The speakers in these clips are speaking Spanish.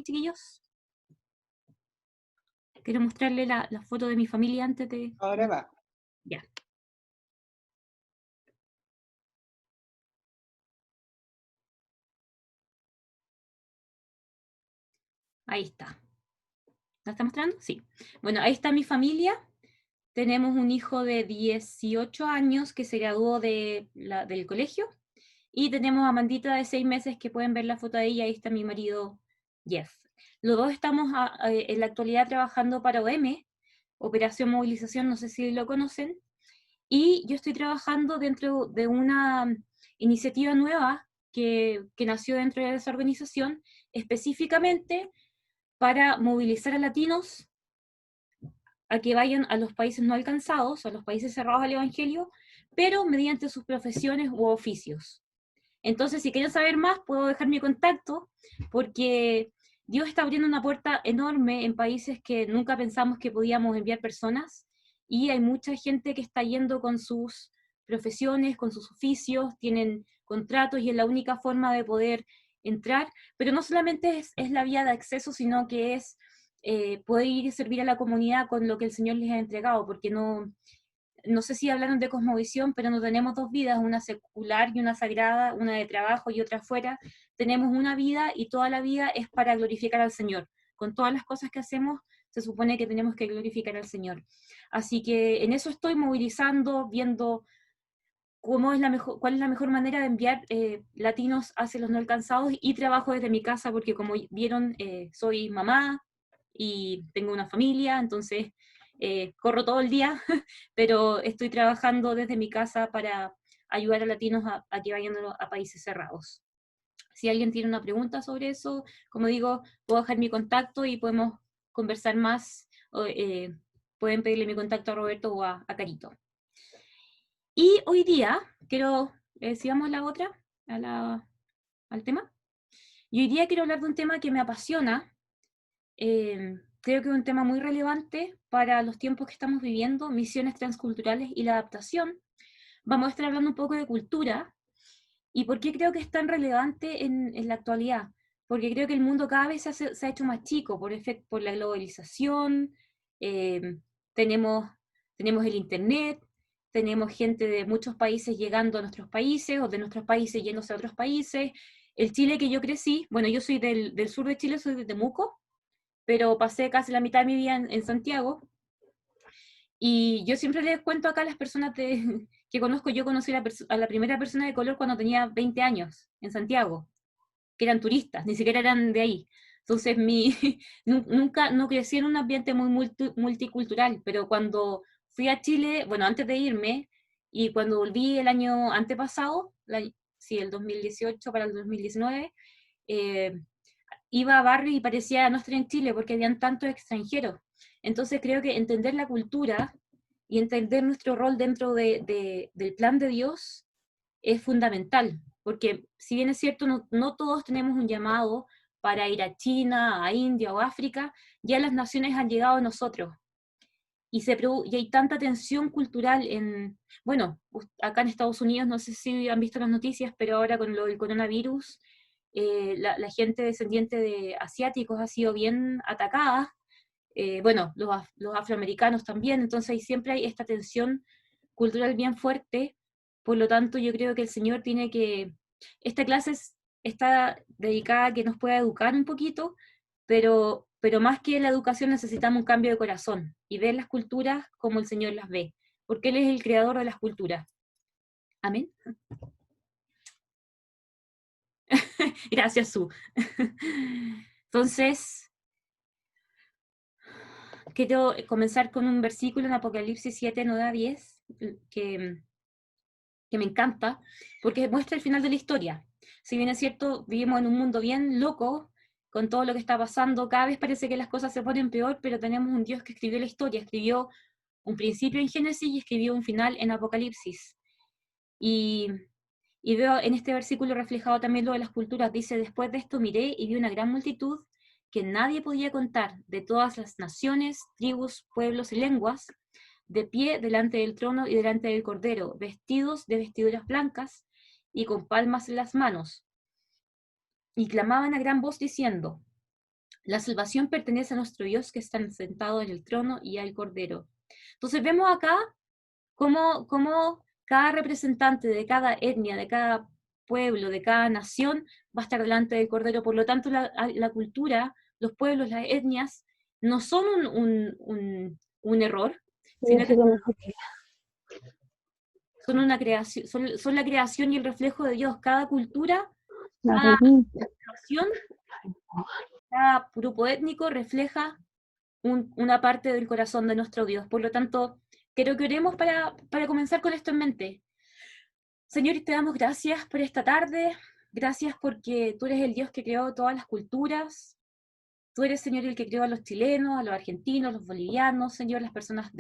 Chiquillos, quiero mostrarle la foto de mi familia antes de... Ahora va. Ya, ahí está. ¿La está mostrando? Sí. Bueno, ahí está mi familia. Tenemos un hijo de 18 años que se graduó del colegio. Y tenemos a Amandita de 6 meses que pueden ver la foto de ella. Ahí está mi marido, Jeff. Los dos estamos en la actualidad trabajando para OM, Operación Movilización, no sé si lo conocen. Y yo estoy trabajando dentro de una iniciativa nueva que nació dentro de esa organización, específicamente para movilizar a latinos a que vayan a los países no alcanzados, a los países cerrados al Evangelio, pero mediante sus profesiones u oficios. Entonces, si quieren saber más, puedo dejar mi contacto, porque Dios está abriendo una puerta enorme en países que nunca pensamos que podíamos enviar personas, y hay mucha gente que está yendo con sus profesiones, con sus oficios, tienen contratos y es la única forma de poder entrar, pero no solamente es la vía de acceso, sino que es poder ir y servir a la comunidad con lo que el Señor les ha entregado, porque no sé si hablaron de cosmovisión, pero no tenemos dos vidas, una secular y una sagrada, una de trabajo y otra fuera. Tenemos una vida y toda la vida es para glorificar al Señor. Con todas las cosas que hacemos, se supone que tenemos que glorificar al Señor. Así que en eso estoy movilizando, viendo cuál es la mejor manera de enviar latinos hacia los no alcanzados, y trabajo desde mi casa porque, como vieron, soy mamá y tengo una familia, entonces corro todo el día, pero estoy trabajando desde mi casa para ayudar a latinos a que vayan a países cerrados. Si alguien tiene una pregunta sobre eso, como digo, puedo dejar mi contacto y podemos conversar más. Pueden pedirle mi contacto a Roberto o a Carito. Y hoy día, si vamos a la otra, al tema, y hoy día quiero hablar de un tema que me apasiona. Creo que es un tema muy relevante para los tiempos que estamos viviendo, misiones transculturales y la adaptación. Vamos a estar hablando un poco de cultura y por qué creo que es tan relevante en la actualidad. Porque creo que el mundo cada vez se ha hecho más chico por la globalización. eh, tenemos, tenemos el Internet, tenemos gente de muchos países llegando a nuestros países o de nuestros países yéndose a otros países. El Chile que yo crecí, bueno, yo soy del sur de Chile, soy de Temuco, pero pasé casi la mitad de mi vida en Santiago. Y yo siempre les cuento acá a las personas que conozco, yo conocí a la primera persona de color cuando tenía 20 años en Santiago, que eran turistas, ni siquiera eran de ahí. Entonces, nunca no crecí en un ambiente muy multicultural, pero cuando fui a Chile, bueno, antes de irme, y cuando volví el año antepasado, sí, el 2018 para el 2019, eh, iba a barrios y parecía no estar en Chile porque habían tantos extranjeros. Entonces creo que entender la cultura y entender nuestro rol dentro del plan de Dios es fundamental, porque si bien es cierto, no todos tenemos un llamado para ir a China, a India o África, ya las naciones han llegado a nosotros. Y hay tanta tensión cultural bueno, acá en Estados Unidos, no sé si han visto las noticias, pero ahora con lo del coronavirus, la gente descendiente de asiáticos ha sido bien atacada. Bueno, los afroamericanos también, entonces siempre hay esta tensión cultural bien fuerte. Por lo tanto, yo creo que el Señor esta clase está dedicada a que nos pueda educar un poquito, pero más que la educación necesitamos un cambio de corazón y ver las culturas como el Señor las ve, porque Él es el creador de las culturas. Amén. Gracias, Su. Entonces, quiero comenzar con un versículo en Apocalipsis 7, 9 a 10, que me encanta, porque muestra el final de la historia. Si bien es cierto, vivimos en un mundo bien loco, con todo lo que está pasando, cada vez parece que las cosas se ponen peor, pero tenemos un Dios que escribió la historia, escribió un principio en Génesis y escribió un final en Apocalipsis. Y, y veo en este versículo reflejado también lo de las culturas. Dice: después de esto miré y vi una gran multitud que nadie podía contar, de todas las naciones, tribus, pueblos y lenguas, de pie delante del trono y delante del Cordero, vestidos de vestiduras blancas y con palmas en las manos. Y clamaban a gran voz diciendo: La salvación pertenece a nuestro Dios que está sentado en el trono y al Cordero. Entonces vemos acá cómo cada representante de cada etnia, de cada pueblo, de cada nación va a estar delante del Cordero. Por lo tanto, la cultura, los pueblos, las etnias, no son un error, sino que son una creación, son la creación y el reflejo de Dios. Cada cultura, cada nación, cada grupo étnico refleja una parte del corazón de nuestro Dios. Por lo tanto, quiero que oremos para comenzar con esto en mente. Señor, te damos gracias por esta tarde, gracias porque tú eres el Dios que creó todas las culturas, tú eres, Señor, el que creó a los chilenos, a los argentinos, los bolivianos, Señor, las personas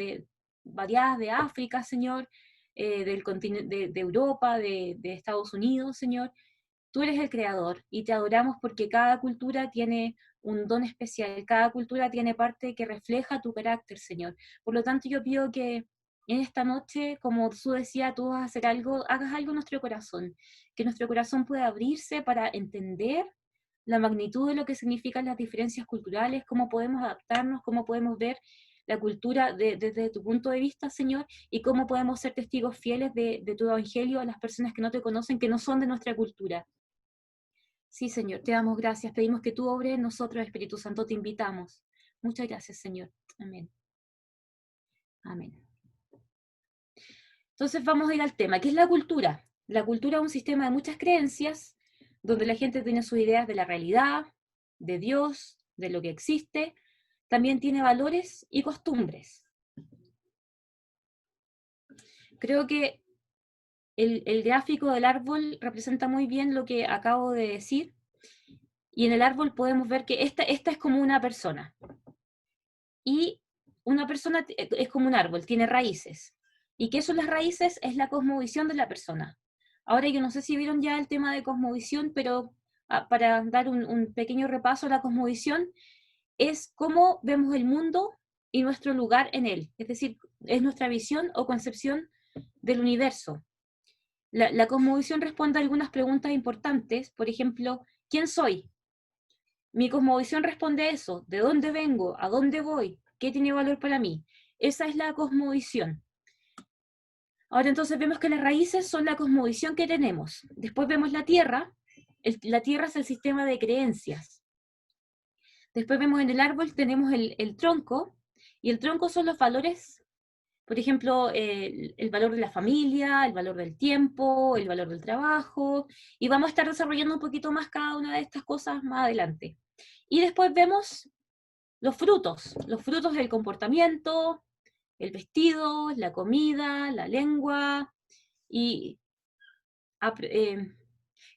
variadas de África, Señor, del continente, de Europa, de Estados Unidos, Señor. Tú eres el creador y te adoramos porque cada cultura tiene un don especial, cada cultura tiene parte que refleja tu carácter, Señor. Por lo tanto, yo pido que en esta noche, como tú decías, tú vas a hacer algo, hagas algo en nuestro corazón, que nuestro corazón pueda abrirse para entender la magnitud de lo que significan las diferencias culturales, cómo podemos adaptarnos, cómo podemos ver la cultura desde tu punto de vista, Señor, y cómo podemos ser testigos fieles de tu evangelio a las personas que no te conocen, que no son de nuestra cultura. Sí, Señor, te damos gracias. Pedimos que tú obres en nosotros, Espíritu Santo, te invitamos. Muchas gracias, Señor. Amén. Amén. Entonces vamos a ir al tema. ¿Qué es la cultura? La cultura es un sistema de muchas creencias, donde la gente tiene sus ideas de la realidad, de Dios, de lo que existe. También tiene valores y costumbres. Creo que el gráfico del árbol representa muy bien lo que acabo de decir. Y en el árbol podemos ver que esta es como una persona. Y una persona es como un árbol, tiene raíces. ¿Y qué son las raíces? Es la cosmovisión de la persona. Ahora yo no sé si vieron ya el tema de cosmovisión, pero para dar un pequeño repaso, la cosmovisión es cómo vemos el mundo y nuestro lugar en él. Es decir, es nuestra visión o concepción del universo. La cosmovisión responde a algunas preguntas importantes, por ejemplo, ¿quién soy? Mi cosmovisión responde a eso, ¿de dónde vengo? ¿A dónde voy? ¿Qué tiene valor para mí? Esa es la cosmovisión. Ahora entonces vemos que las raíces son la cosmovisión que tenemos. Después vemos la tierra. La tierra es el sistema de creencias. Después vemos en el árbol, tenemos el tronco, y el tronco son los valores, por ejemplo, el valor de la familia, el valor del tiempo, el valor del trabajo, y vamos a estar desarrollando un poquito más cada una de estas cosas más adelante. Y después vemos los frutos del comportamiento, el vestido, la comida, la lengua, y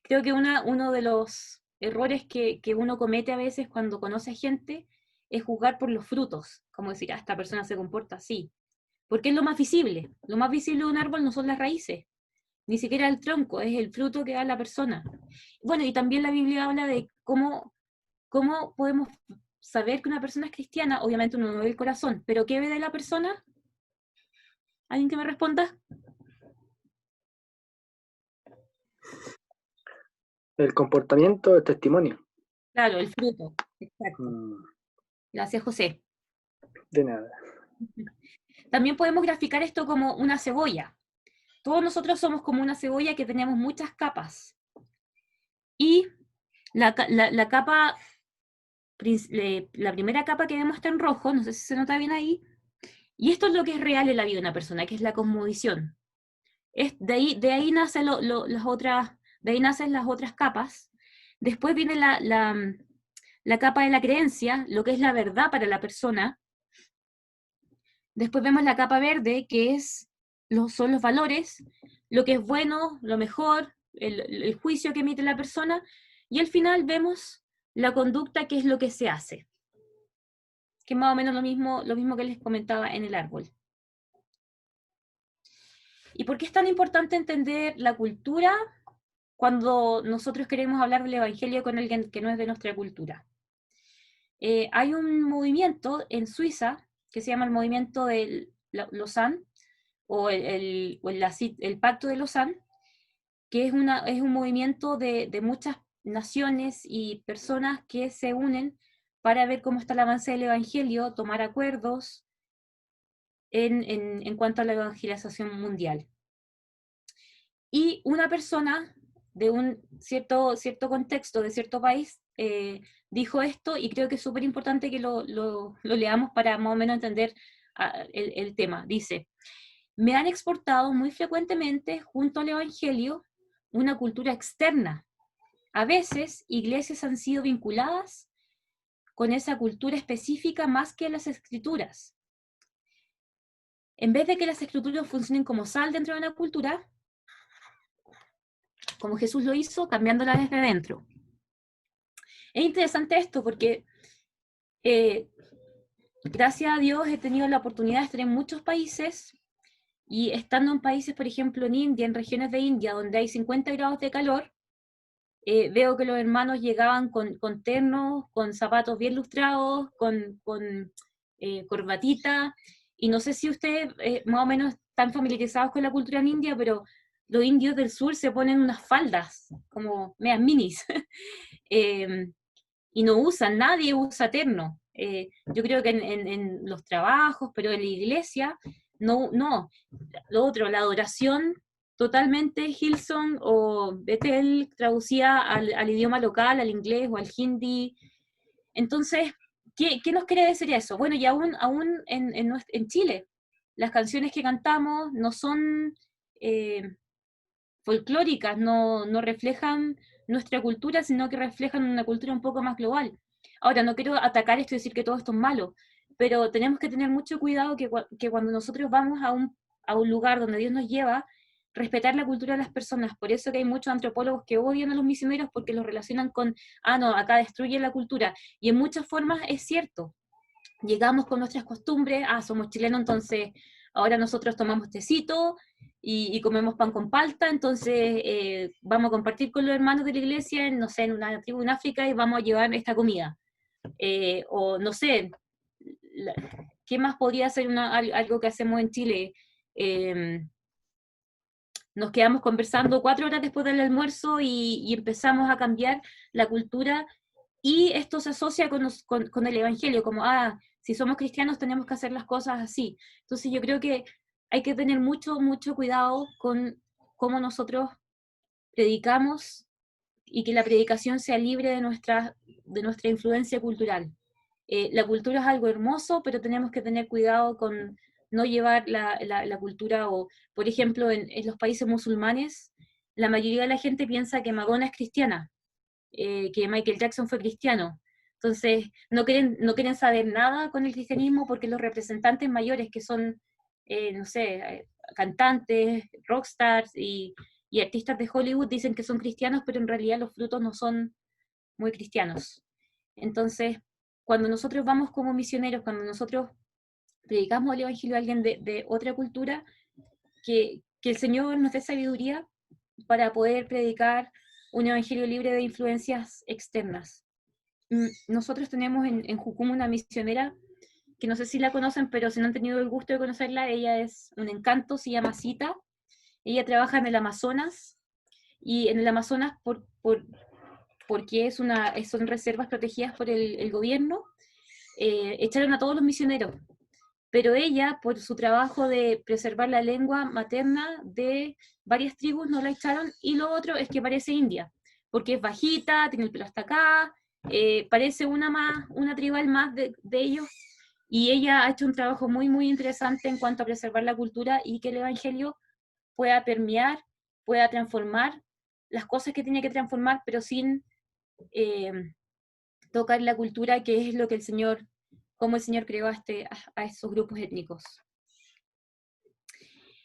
creo que uno de los errores que uno comete a veces cuando conoce a gente es juzgar por los frutos, como decir, esta persona se comporta así, porque es lo más visible de un árbol no son las raíces, ni siquiera el tronco, es el fruto que da la persona. Bueno, y también la Biblia habla de cómo podemos saber que una persona es cristiana. Obviamente uno no ve el corazón, pero ¿qué ve de la persona? ¿Alguien que me responda? El comportamiento, el testimonio. Claro, el fruto. Exacto. Gracias, José. De nada. También podemos graficar esto como una cebolla. Todos nosotros somos como una cebolla que tenemos muchas capas. Y la capa, la primera capa que vemos está en rojo, no sé si se nota bien ahí. Y esto es lo que es real en la vida de una persona, que es la cosmovisión. De ahí nacen las otras capas. Después viene la capa de la creencia, lo que es la verdad para la persona. Después vemos la capa verde, que son los valores, lo que es bueno, lo mejor, el juicio que emite la persona. Y al final vemos la conducta, que es lo que se hace. Que es más o menos lo mismo que les comentaba en el árbol. ¿Y por qué es tan importante entender la cultura cuando nosotros queremos hablar del Evangelio con alguien que no es de nuestra cultura? Hay un movimiento en Suiza que se llama el movimiento de Lausanne, o el Pacto de Lausanne, que es un movimiento de muchas naciones y personas que se unen para ver cómo está el avance del Evangelio, tomar acuerdos en cuanto a la evangelización mundial. Y una persona de un cierto contexto, de cierto país, dijo esto, y creo que es súper importante que lo leamos para más o menos entender el tema. Dice: me han exportado muy frecuentemente, junto al Evangelio, una cultura externa. A veces, iglesias han sido vinculadas con esa cultura específica más que las escrituras. En vez de que las escrituras funcionen como sal dentro de una cultura, como Jesús lo hizo, cambiándola desde dentro. Es interesante esto porque gracias a Dios he tenido la oportunidad de estar en muchos países, y estando en países, por ejemplo, en India, en regiones de India, donde hay 50 grados de calor, veo que los hermanos llegaban con ternos, con zapatos bien lustrados, con corbatita, y no sé si ustedes más o menos están familiarizados con la cultura en India, pero los indios del sur se ponen unas faldas, como medias minis, y no usan, nadie usa terno. Yo creo que en los trabajos, pero en la iglesia, no. Lo otro, la adoración totalmente Hillsong o Bethel traducida al idioma local, al inglés o al hindi. Entonces, ¿qué nos quiere decir eso? Bueno, y aún en Chile, las canciones que cantamos no son folclóricas, no reflejan nuestra cultura, sino que reflejan una cultura un poco más global. Ahora, no quiero atacar esto y decir que todo esto es malo, pero tenemos que tener mucho cuidado que cuando nosotros vamos a un lugar donde Dios nos lleva, respetar la cultura de las personas. Por eso que hay muchos antropólogos que odian a los misioneros porque los relacionan con, no, acá destruyen la cultura. Y en muchas formas es cierto. Llegamos con nuestras costumbres, somos chilenos, entonces ahora nosotros tomamos tecito y comemos pan con palta, entonces vamos a compartir con los hermanos de la iglesia, no sé, en una tribu en África, y vamos a llevar esta comida. O no sé, ¿qué más podría ser algo que hacemos en Chile? Nos quedamos conversando 4 horas después del almuerzo y empezamos a cambiar la cultura, y esto se asocia con el Evangelio, como, si somos cristianos tenemos que hacer las cosas así. Entonces yo creo que hay que tener mucho cuidado con cómo nosotros predicamos, y que la predicación sea libre de nuestra influencia cultural. La cultura es algo hermoso, pero tenemos que tener cuidado con no llevar la cultura, o, por ejemplo, en los países musulmanes, la mayoría de la gente piensa que Madonna es cristiana, que Michael Jackson fue cristiano. Entonces, no quieren saber nada con el cristianismo porque los representantes mayores, que son, no sé, cantantes, rockstars y artistas de Hollywood, dicen que son cristianos, pero en realidad los frutos no son muy cristianos. Entonces, cuando nosotros vamos como misioneros, cuando nosotros predicamos el Evangelio a alguien de otra cultura, que el Señor nos dé sabiduría para poder predicar un Evangelio libre de influencias externas. Nosotros tenemos en Jucum una misionera que no sé si la conocen, pero si no han tenido el gusto de conocerla, ella es un encanto, se llama Cita. Ella trabaja en el Amazonas, y en el Amazonas, porque son reservas protegidas por el gobierno, echaron a todos los misioneros, pero ella, por su trabajo de preservar la lengua materna de varias tribus, no la echaron. Y lo otro es que parece india, porque es bajita, tiene el pelo hasta acá, parece una tribal más de ellos, y ella ha hecho un trabajo muy interesante en cuanto a preservar la cultura y que el Evangelio pueda permear, pueda transformar las cosas que tiene que transformar, pero sin tocar la cultura, que es lo que cómo el Señor creó a esos grupos étnicos.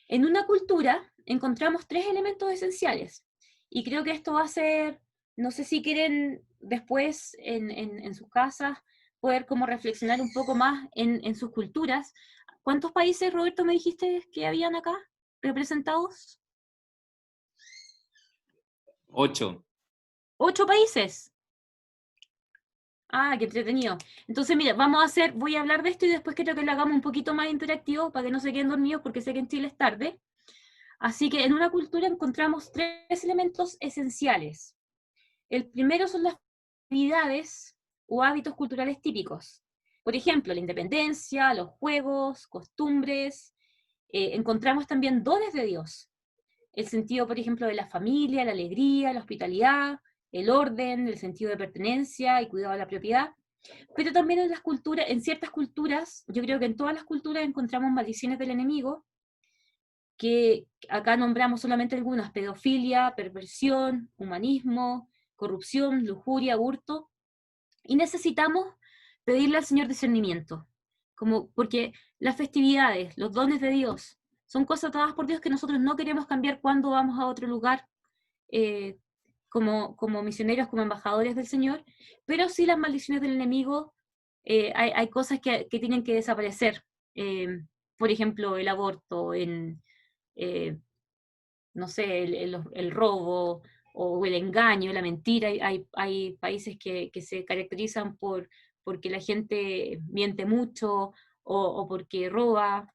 En una cultura encontramos 3 elementos esenciales, y creo que esto va a ser, no sé si quieren después en sus casas poder como reflexionar un poco más en sus culturas. ¿Cuántos países, Roberto, me dijiste que habían acá representados? 8. 8 países. Qué entretenido. Entonces, mira, voy a hablar de esto, y después quiero que lo hagamos un poquito más interactivo para que no se queden dormidos, porque sé que en Chile es tarde. Así que en una cultura encontramos 3 elementos esenciales. El primero son las actividades o hábitos culturales típicos. Por ejemplo, la independencia, los juegos, costumbres. Encontramos también dones de Dios. El sentido, por ejemplo, de la familia, la alegría, la hospitalidad, el orden, el sentido de pertenencia y cuidado de la propiedad. Pero también en las culturas, en ciertas culturas, yo creo que en todas las culturas encontramos maldiciones del enemigo, que acá nombramos solamente algunas: pedofilia, perversión, humanismo, corrupción, lujuria, hurto, y necesitamos pedirle al Señor discernimiento, porque las festividades, los dones de Dios, son cosas dadas por Dios que nosotros no queremos cambiar cuando vamos a otro lugar, eh, como misioneros, como embajadores del Señor, pero sí las maldiciones del enemigo, hay cosas que tienen que desaparecer. Por ejemplo, el aborto, eh, no sé, el robo o el engaño, la mentira. Hay países que se caracterizan porque la gente miente mucho o porque roba.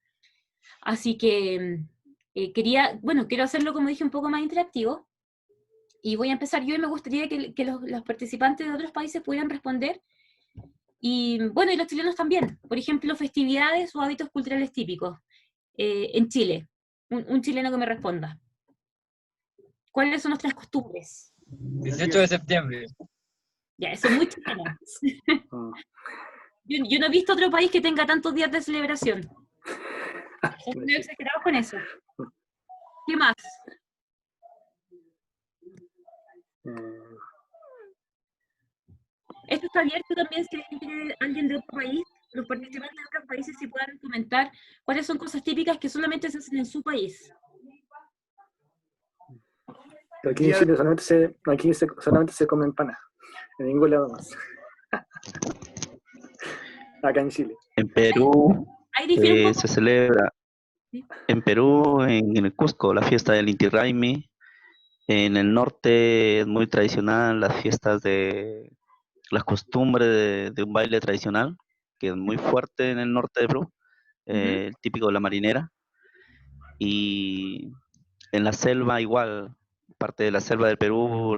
Así que quiero hacerlo, como dije, un poco más interactivo. Y voy a empezar yo, y me gustaría que los participantes de otros países pudieran responder. Y bueno, y los chilenos también. Por ejemplo, festividades o hábitos culturales típicos en Chile. Un chileno que me responda. ¿Cuáles son nuestras costumbres? 18 de septiembre. Ya, eso es muy chileno. Mm. Yo no he visto otro país que tenga tantos días de celebración. Son No muy sé. exagerados con eso. ¿Qué más? Eh, Esto está abierto también, si alguien tiene alguien de otro país, los participantes de otros países, si puedan comentar cuáles son cosas típicas que solamente se hacen en su país. Aquí en Chile solamente se come empanadas. En ningún lado más. Acá en Chile. En Perú Ahí difiere un poco. se celebra, ¿Sí? en Perú, en el Cusco, la fiesta del Inti Raymi. En el norte es muy tradicional las fiestas de las costumbres de un baile tradicional, que es muy fuerte en el norte de Perú, el típico de la marinera. Y en la selva igual, parte de la selva del Perú,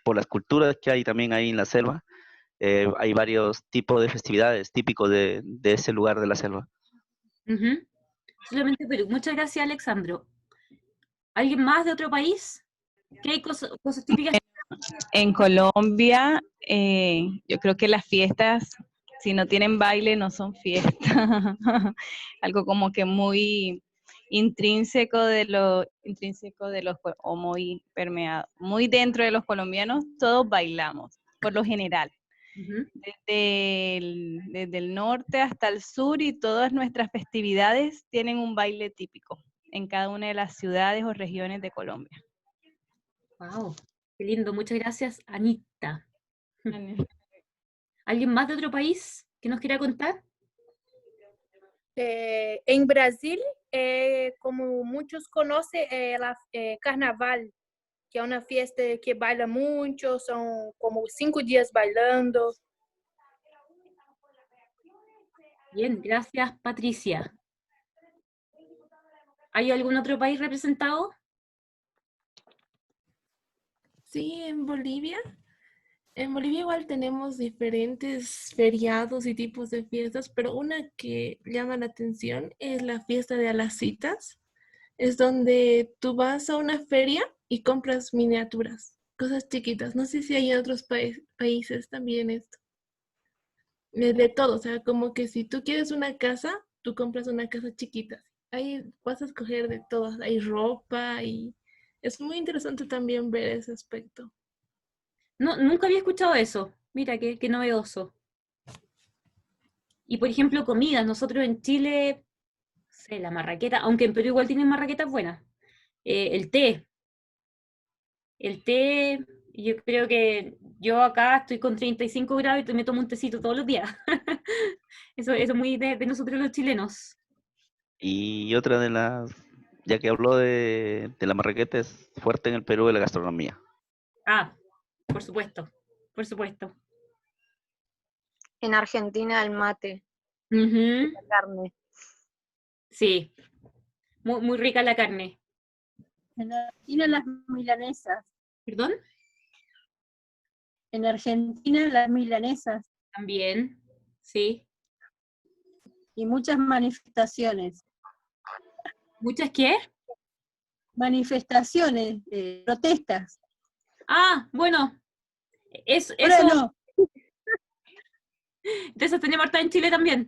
por las culturas que hay también ahí en la selva, hay varios tipos de festividades típicos de ese lugar de la selva. Solamente Perú. Muchas gracias, Alexandro. ¿Alguien más de otro país? ¿Qué hay cosas típicas? En Colombia, yo creo que las fiestas, si no tienen baile, no son fiestas. Algo como que muy intrínseco o muy permeado, muy dentro de los colombianos, todos bailamos, por lo general. Desde el norte hasta el sur, y todas nuestras festividades tienen un baile típico en cada una de las ciudades o regiones de Colombia. Wow, qué lindo. Muchas gracias, Anita. ¿Alguien más de otro país que nos quiera contar? En Brasil, como muchos conocen, Carnaval, que es una fiesta que baila mucho, son como 5 días bailando. Bien, gracias, Patricia. ¿Hay algún otro país representado? Sí, en Bolivia. En Bolivia igual tenemos diferentes feriados y tipos de fiestas, pero una que llama la atención es la fiesta de Alacitas. Es donde tú vas a una feria y compras miniaturas, cosas chiquitas. No sé si hay en otros países también esto. De todo, o sea, como que si tú quieres una casa, tú compras una casa chiquita. Ahí vas a escoger de todas, hay ropa y es muy interesante también ver ese aspecto. No, nunca había escuchado eso. Mira, qué novedoso. Y por ejemplo, comidas. Nosotros en Chile, no sé, la marraqueta, aunque en Perú igual tienen marraquetas buenas. El té. El té, yo creo que yo acá estoy con 35 grados y me tomo un tecito todos los días. Eso es muy de nosotros los chilenos. Y otra de las, ya que habló de la marraqueta, es fuerte en el Perú de la gastronomía. Ah, por supuesto, por supuesto. En Argentina el mate, Ujú, la carne. sí, muy rica la carne. En Argentina las milanesas. ¿Perdón? En Argentina las milanesas También, sí. y muchas manifestaciones. ¿Muchas qué? Manifestaciones, protestas. Ah, bueno, Ahora eso, no. de eso tenemos harta en Chile también.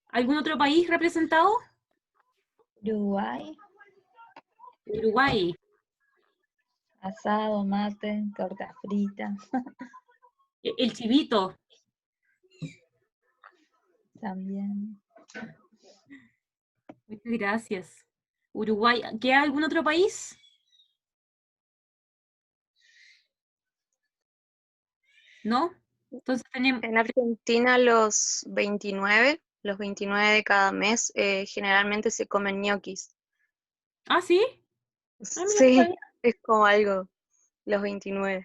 ¿Algún otro país representado? Uruguay, Uruguay. asado, mate, torta frita, El chivito. también. Muchas gracias. Uruguay. ¿Queda algún otro país? ¿No? Entonces tenemos... En Argentina los 29 de cada mes, generalmente se comen ñoquis. Ah, ¿sí? Ah, mira, no Sí, sabía. es como algo, los 29.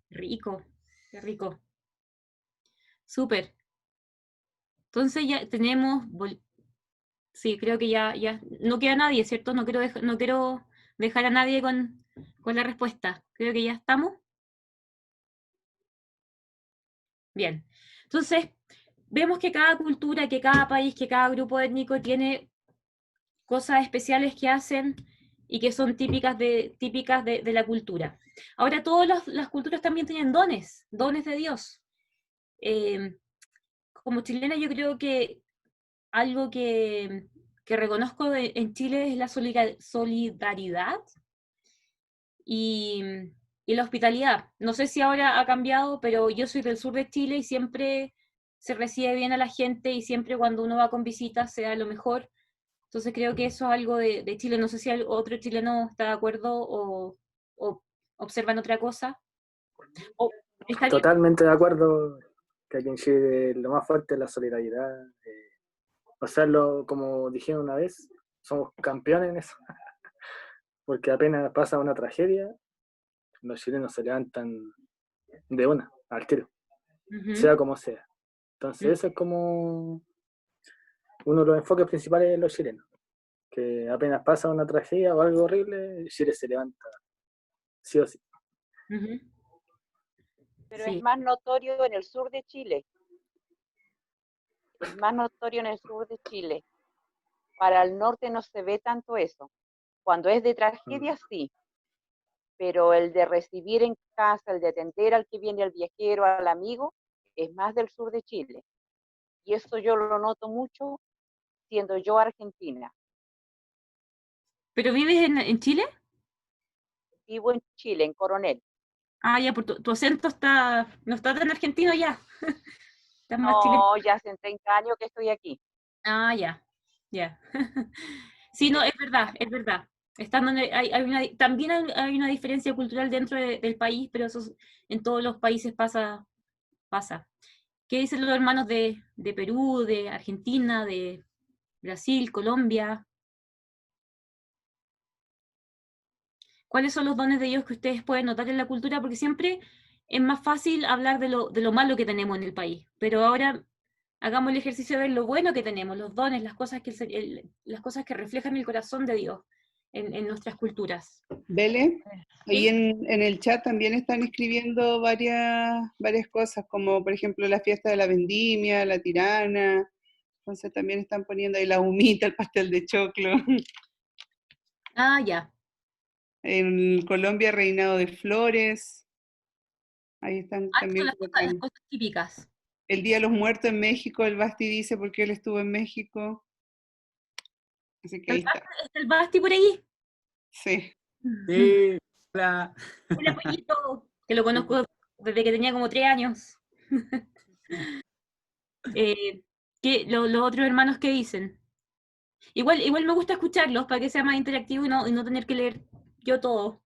Rico, qué rico. Súper. Entonces ya tenemos... Sí, creo que ya no queda nadie, ¿cierto? No quiero dejar a nadie con la respuesta. Creo que ya estamos. Bien. Entonces, vemos que cada cultura, que cada país, que cada grupo étnico tiene cosas especiales que hacen y que son típicas de la cultura. Ahora, todas las culturas también tienen dones de Dios. Como chilena, yo creo que algo que reconozco en Chile es la solidaridad y, y la hospitalidad. No sé si ahora ha cambiado, pero yo soy del sur de Chile y siempre se recibe bien a la gente y siempre cuando uno va con visitas se da lo mejor. Entonces creo que eso es algo de Chile. No sé si otro chileno está de acuerdo o observan otra cosa. O estaría... Totalmente de acuerdo que aquí en Chile lo más fuerte es la solidaridad. Como dijeron una vez, somos campeones en eso. Porque apenas pasa una tragedia, los chilenos se levantan de una, al tiro, sea como sea. Entonces eso es como uno de los enfoques principales de los chilenos. Que apenas pasa una tragedia o algo horrible, Chile se levanta, sí o sí. Pero Sí. es más notorio en el sur de Chile. Es más notorio en el sur de Chile. Para el norte no se ve tanto eso. Cuando es de tragedia, sí. Pero el de recibir en casa, el de atender al que viene, al viajero, al amigo, es más del sur de Chile. Y eso yo lo noto mucho siendo yo argentina. ¿Pero vives en Chile? Vivo en Chile, en Coronel. Ah, ya, por tu acento no está tan argentino ya. Estás más chileno. No, ya hace 30 años que estoy aquí. Ah, ya, ya. Sí, no, es verdad, es verdad. También hay una diferencia cultural dentro del país, pero eso en todos los países pasa. ¿Qué dicen los hermanos de Perú, de Argentina, de Brasil, Colombia? ¿Cuáles son los dones de Dios que ustedes pueden notar en la cultura? Porque siempre es más fácil hablar de lo malo que tenemos en el país, pero ahora hagamos el ejercicio de ver lo bueno que tenemos, los dones, las cosas que reflejan el corazón de Dios en nuestras culturas. Bele, ahí ¿Sí? en el chat también están escribiendo varias cosas, como por ejemplo la fiesta de la vendimia, la tirana, entonces también están poniendo ahí la humita, el pastel de choclo. Ah, ya. En Colombia, reinado de flores, ahí están Ah, también son las colocando. cosas típicas. El Día de los Muertos en México, el Basti dice porque él estuvo en México. Así que ahí está. ¿Está el Basti por ahí? Sí. Sí, hola. Hola, pollito, que lo conozco desde que tenía como 3 años. Los otros hermanos, ¿qué dicen? Igual me gusta escucharlos para que sea más interactivo y no tener que leer yo todo.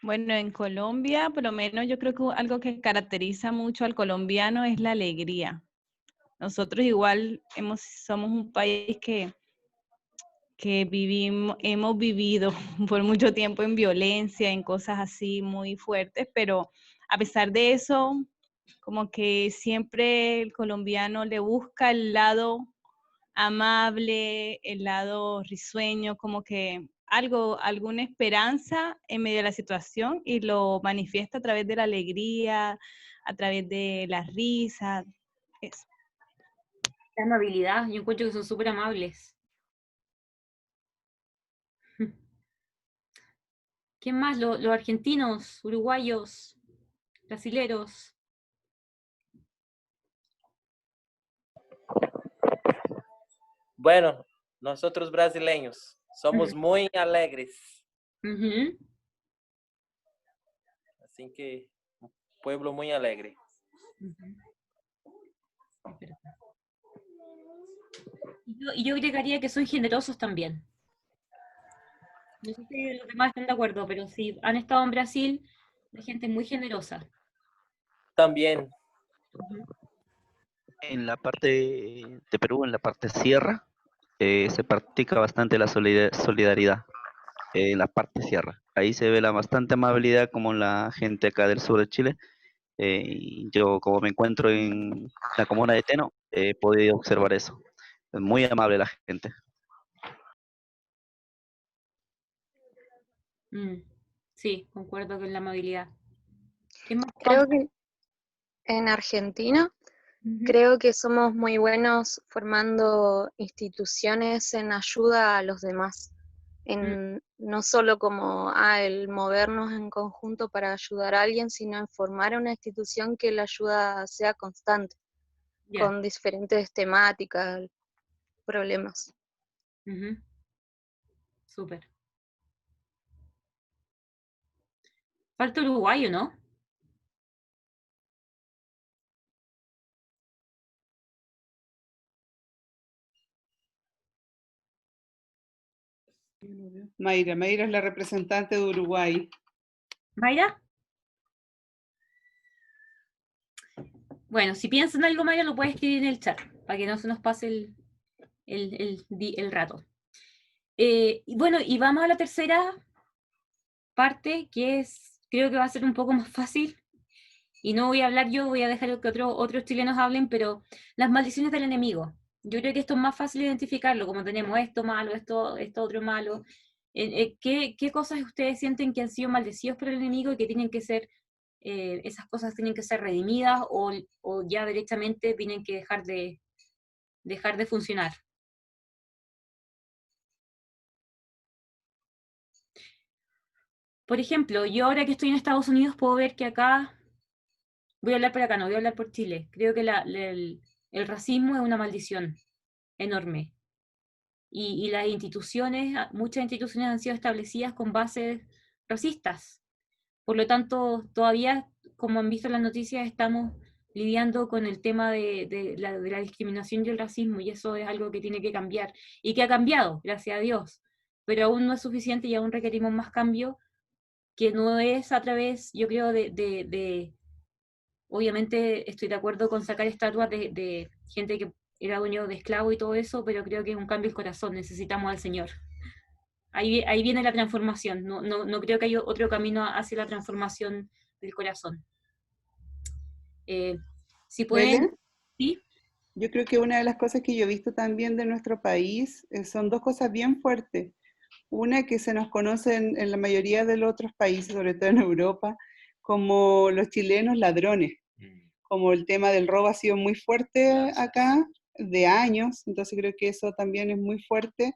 Bueno, en Colombia, por lo menos yo creo que algo que caracteriza mucho al colombiano es la alegría. Nosotros igual somos un país que hemos vivido por mucho tiempo en violencia, en cosas así muy fuertes, pero a pesar de eso, como que siempre el colombiano le busca el lado amable, el lado risueño, como que alguna esperanza en medio de la situación y lo manifiesta a través de la alegría, a través de la risa, eso. La amabilidad, yo encuentro que son súper amables. ¿Quién más? Los argentinos, uruguayos, brasileros. Bueno, nosotros brasileños somos muy alegres. Así que, un pueblo muy alegre. Y yo agregaría que son generosos también. No sé si los demás están de acuerdo, pero si han estado en Brasil, la gente es muy generosa. También. En la parte de Perú, en la parte sierra, se practica bastante la solidaridad. En la parte sierra. Ahí se ve la bastante amabilidad como la gente acá del sur de Chile. Y yo, como me encuentro en la comuna de Teno, he podido observar eso. Es muy amable la gente. Sí, concuerdo con la amabilidad. ¿Qué más? Creo que en Argentina, creo que somos muy buenos formando instituciones en ayuda a los demás. No solo como el movernos en conjunto para ayudar a alguien, sino en formar una institución que la ayuda sea constante, con diferentes temáticas, problemas. Súper. Falta uruguayo, ¿no? Mayra es la representante de Uruguay. ¿Mayra? Bueno, si piensan algo, Mayra, lo puedes escribir en el chat, para que no se nos pase el rato. Y bueno, y vamos a la tercera parte, que es, creo que va a ser un poco más fácil, y no voy a hablar yo, voy a dejar que otros chilenos hablen, pero las maldiciones del enemigo. Yo creo que esto es más fácil identificarlo, como tenemos esto malo, esto otro malo. ¿Qué cosas ustedes sienten que han sido maldecidos por el enemigo y que tienen que ser, esas cosas tienen que ser redimidas o ya directamente tienen que dejar de funcionar? Por ejemplo, yo ahora que estoy en Estados Unidos puedo ver que acá, voy a hablar por acá, no voy a hablar por Chile, creo que el racismo es una maldición enorme. Y las instituciones, muchas instituciones han sido establecidas con bases racistas. Por lo tanto, todavía, como han visto en las noticias, estamos lidiando con el tema de la discriminación y el racismo, y eso es algo que tiene que cambiar, y que ha cambiado, gracias a Dios, pero aún no es suficiente y aún requerimos más cambio, que no es a través, yo creo, obviamente estoy de acuerdo con sacar estatuas de gente que era dueño de esclavos y todo eso, pero creo que es un cambio del corazón, necesitamos al Señor. Ahí viene la transformación, no creo que haya otro camino hacia la transformación del corazón. Si pueden... ¿Sí? Yo creo que una de las cosas que yo he visto también de nuestro país son dos cosas bien fuertes. Una que se nos conoce en la mayoría de los otros países, sobre todo en Europa, como los chilenos ladrones. Como el tema del robo ha sido muy fuerte acá, de años, entonces creo que eso también es muy fuerte.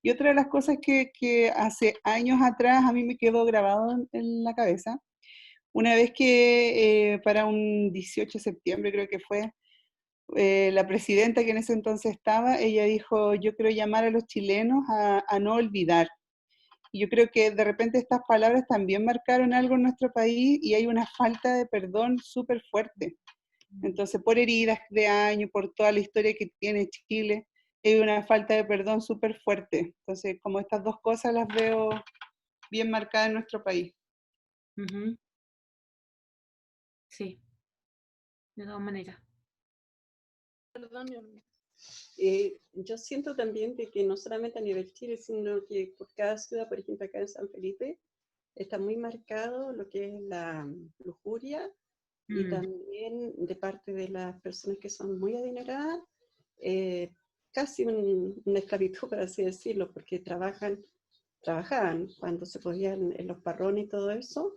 Y otra de las cosas que hace años atrás a mí me quedó grabado en la cabeza, una vez que para un 18 de septiembre creo que fue, la presidenta que en ese entonces estaba, ella dijo, yo quiero llamar a los chilenos a no olvidar. Y yo creo que de repente estas palabras también marcaron algo en nuestro país y hay una falta de perdón súper fuerte. Entonces, por heridas de años, por toda la historia que tiene Chile, hay una falta de perdón súper fuerte. Entonces, como estas dos cosas las veo bien marcadas en nuestro país. Sí, de todas maneras. Yo siento también de que no solamente a nivel Chile, sino que por cada ciudad, por ejemplo acá en San Felipe, está muy marcado lo que es la lujuria y también de parte de las personas que son muy adineradas, casi una esclavitud, por así decirlo, porque trabajan trabajaban cuando se podían en los parrones y todo eso,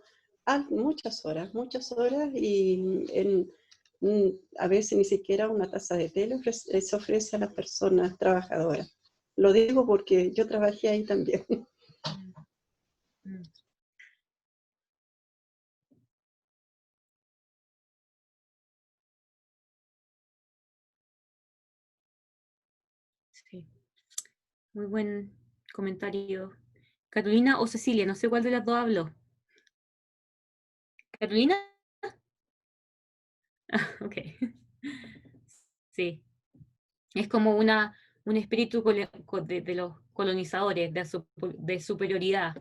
muchas horas, y a veces ni siquiera una taza de té se ofrece a las personas trabajadoras. Lo digo porque yo trabajé ahí también. Sí. Muy buen comentario. Carolina o Cecilia, no sé cuál de las dos habló. ¿Carolina? Ok. Sí. Es como un espíritu de los colonizadores, de superioridad.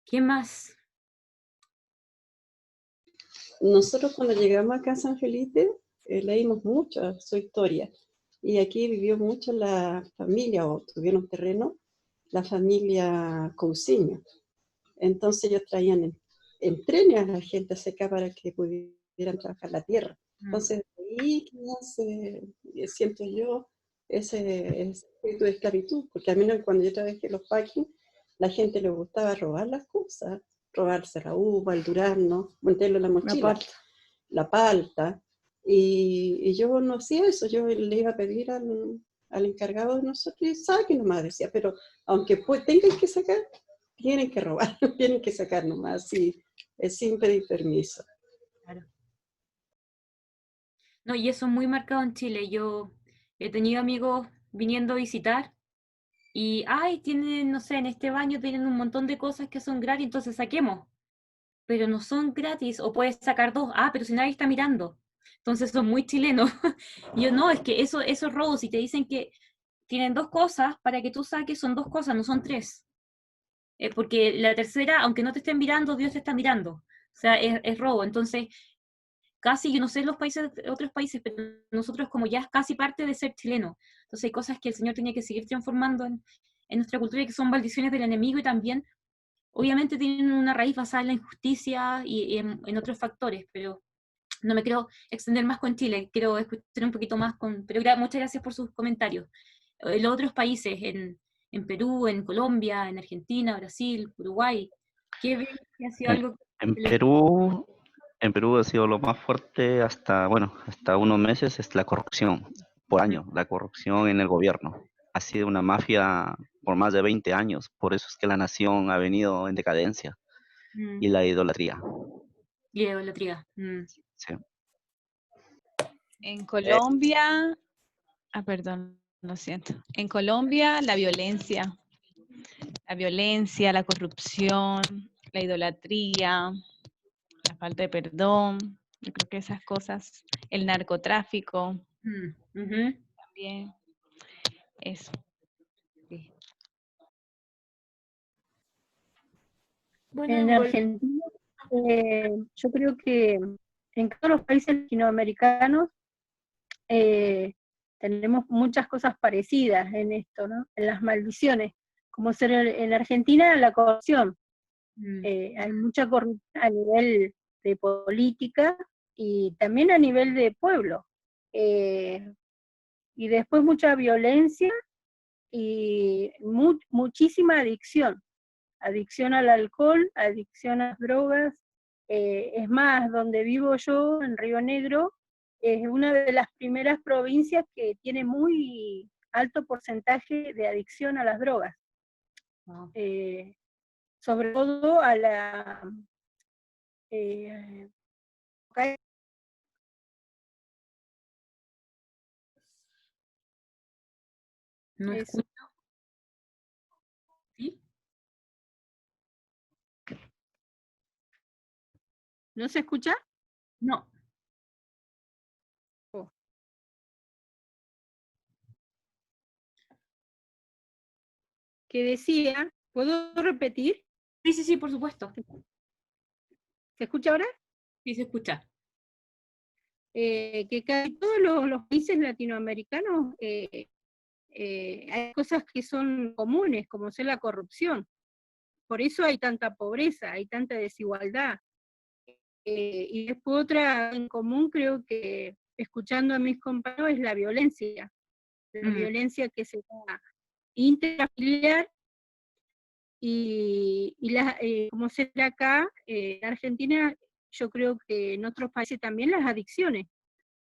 ¿Qué más? Nosotros cuando llegamos acá a San Felipe, leímos mucho su historia. Y aquí vivió mucho la familia, o tuvieron terreno, la familia Cousiño. Entonces ellos traían en trenes a la gente hacia acá para que pudieran trabajar la tierra. Entonces ahí siento yo ese espíritu de esclavitud, porque a mí cuando yo trabajé en los packing, la gente le gustaba robar las cosas, robarse la uva, el durazno, meterlo en la mochila, la palta, y yo no hacía eso, yo le iba a pedir al encargado de nosotros y saque nomás, decía, pero aunque tengan que sacar, tienen que robar, tienen que sacar nomás, sin pedir permiso. Claro. No, y eso es muy marcado en Chile. Yo he tenido amigos viniendo a visitar y, ay, tienen, no sé, en este baño tienen un montón de cosas que son gratis, entonces saquemos. Pero no son gratis, o puedes sacar dos, pero si nadie está mirando. Entonces son muy chilenos. Y yo, no, es que eso es robo. Si te dicen que tienen dos cosas, para que tú saques son dos cosas, no son tres. Porque la tercera, aunque no te estén mirando, Dios te está mirando. O sea, es robo. Entonces, casi, yo no sé en los países, otros países, pero nosotros como ya es casi parte de ser chileno. Entonces hay cosas que el Señor tenía que seguir transformando en nuestra cultura, que son maldiciones del enemigo y también, obviamente, tienen una raíz basada en la injusticia y en otros factores, pero no me quiero extender más con Chile, quiero escuchar un poquito más pero muchas gracias por sus comentarios. En los otros países, en Perú, en Colombia, en Argentina, Brasil, Uruguay, ¿qué ven que ha sido algo En Perú ha sido lo más fuerte hasta unos meses, es la corrupción por año, la corrupción en el gobierno. Ha sido una mafia por más de 20 años, por eso es que la nación ha venido en decadencia. Y la idolatría. Y la idolatría. Sí. En Colombia, perdón, lo siento. En Colombia, la violencia, la corrupción, la idolatría, la falta de perdón, yo creo que esas cosas, el narcotráfico, también, eso. Sí. Bueno, En Argentina, yo creo que en todos los países latinoamericanos tenemos muchas cosas parecidas en esto, ¿no? En las maldiciones, como ser en Argentina la corrupción. Hay mucha corrupción a nivel de política y también a nivel de pueblo. Y después mucha violencia y muchísima adicción. Adicción al alcohol, adicción a las drogas. Es más, donde vivo yo, en Río Negro, es una de las primeras provincias que tiene muy alto porcentaje de adicción a las drogas. Wow. Sobre todo a la No escucho. ¿Sí? ¿No se escucha? No. Oh. ¿Qué decía? ¿Puedo repetir? Sí, por supuesto. ¿Se escucha ahora? Sí, se escucha. Que casi todos los países latinoamericanos hay cosas que son comunes, como ser la corrupción. Por eso hay tanta pobreza, hay tanta desigualdad. Y después otra en común, creo que, escuchando a mis compañeros, es la violencia. La violencia que se da intrafamiliar como será acá, en Argentina, yo creo que en otros países también las adicciones.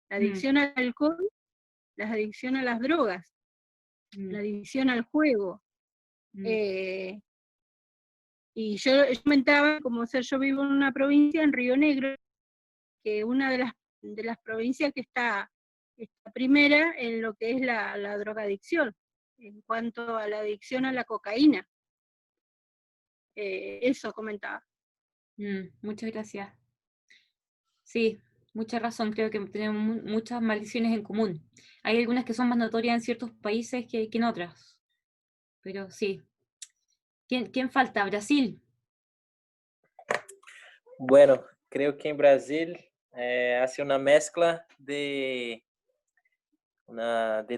La adicción al alcohol, la adicción a las drogas, la adicción al juego. Y yo comentaba, yo vivo en una provincia, en Río Negro, que una de las provincias que está primera en lo que es la drogadicción, en cuanto a la adicción a la cocaína. Eso comentaba. Muchas gracias. Sí, mucha razón, creo que tenemos muchas maldiciones en común. Hay algunas que son más notorias en ciertos países que en otras, pero sí. ¿Quién falta? ¿Brasil? Bueno, creo que en Brasil hace una mezcla de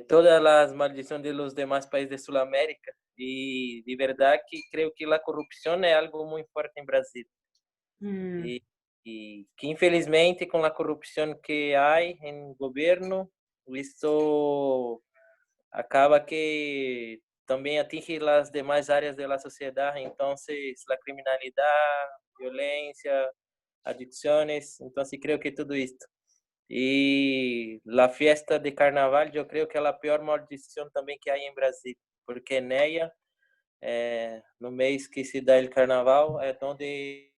todas las maldiciones de los demás países de Sudamérica. Y de verdad que creo que la corrupción es algo muy fuerte en Brasil. Y que infelizmente con la corrupción que hay en el gobierno, esto acaba que también atinge las demás áreas de la sociedad. Entonces, la criminalidad, violencia, adicciones, entonces creo que todo esto. Y la fiesta de carnaval, yo creo que es la peor maldición también que hay en Brasil, porque en ella, no mes que se da el carnaval, es donde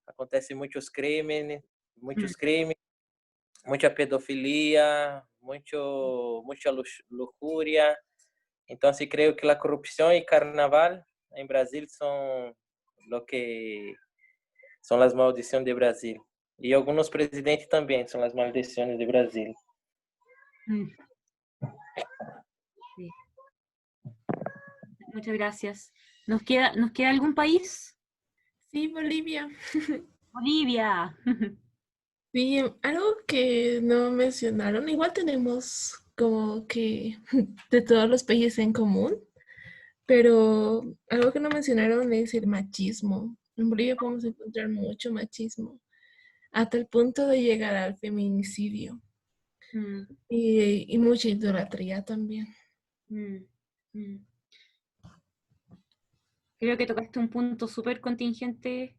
acontecen muchos crímenes, mucha pedofilia, mucha lujuria. Entonces creo que la corrupción y carnaval en Brasil son lo que son las maldiciones de Brasil. Y algunos presidentes también son las maldiciones de Brasil. Sí. Muchas gracias. ¿Nos queda algún país? Sí, Bolivia. Bolivia. Sí, algo que no mencionaron, igual tenemos como que de todos los países en común, pero algo que no mencionaron es el machismo. En Bolivia podemos encontrar mucho machismo, hasta el punto de llegar al feminicidio. Y mucha idolatría también. Creo que tocaste un punto súper contingente,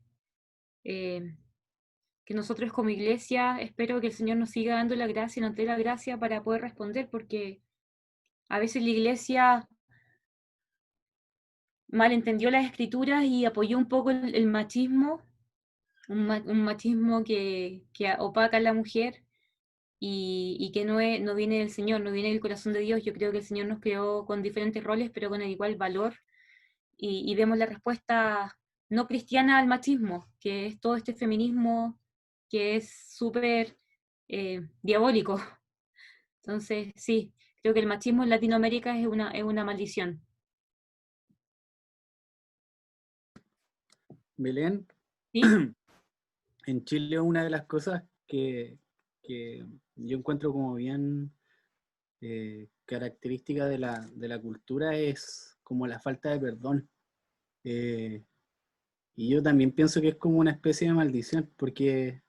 que nosotros como iglesia, espero que el Señor nos siga dando la gracia y nos dé la gracia para poder responder, porque a veces la iglesia malentendió las escrituras y apoyó un poco el machismo, un machismo que opaca a la mujer y que no viene del Señor, no viene del corazón de Dios. Yo creo que el Señor nos creó con diferentes roles, pero con el igual valor, y vemos la respuesta no cristiana al machismo, que es todo este feminismo que es súper diabólico. Entonces, sí, creo que el machismo en Latinoamérica es una maldición. Belén, ¿Sí? en Chile una de las cosas que yo encuentro como bien característica de la cultura es como la falta de perdón. Y yo también pienso que es como una especie de maldición, porque,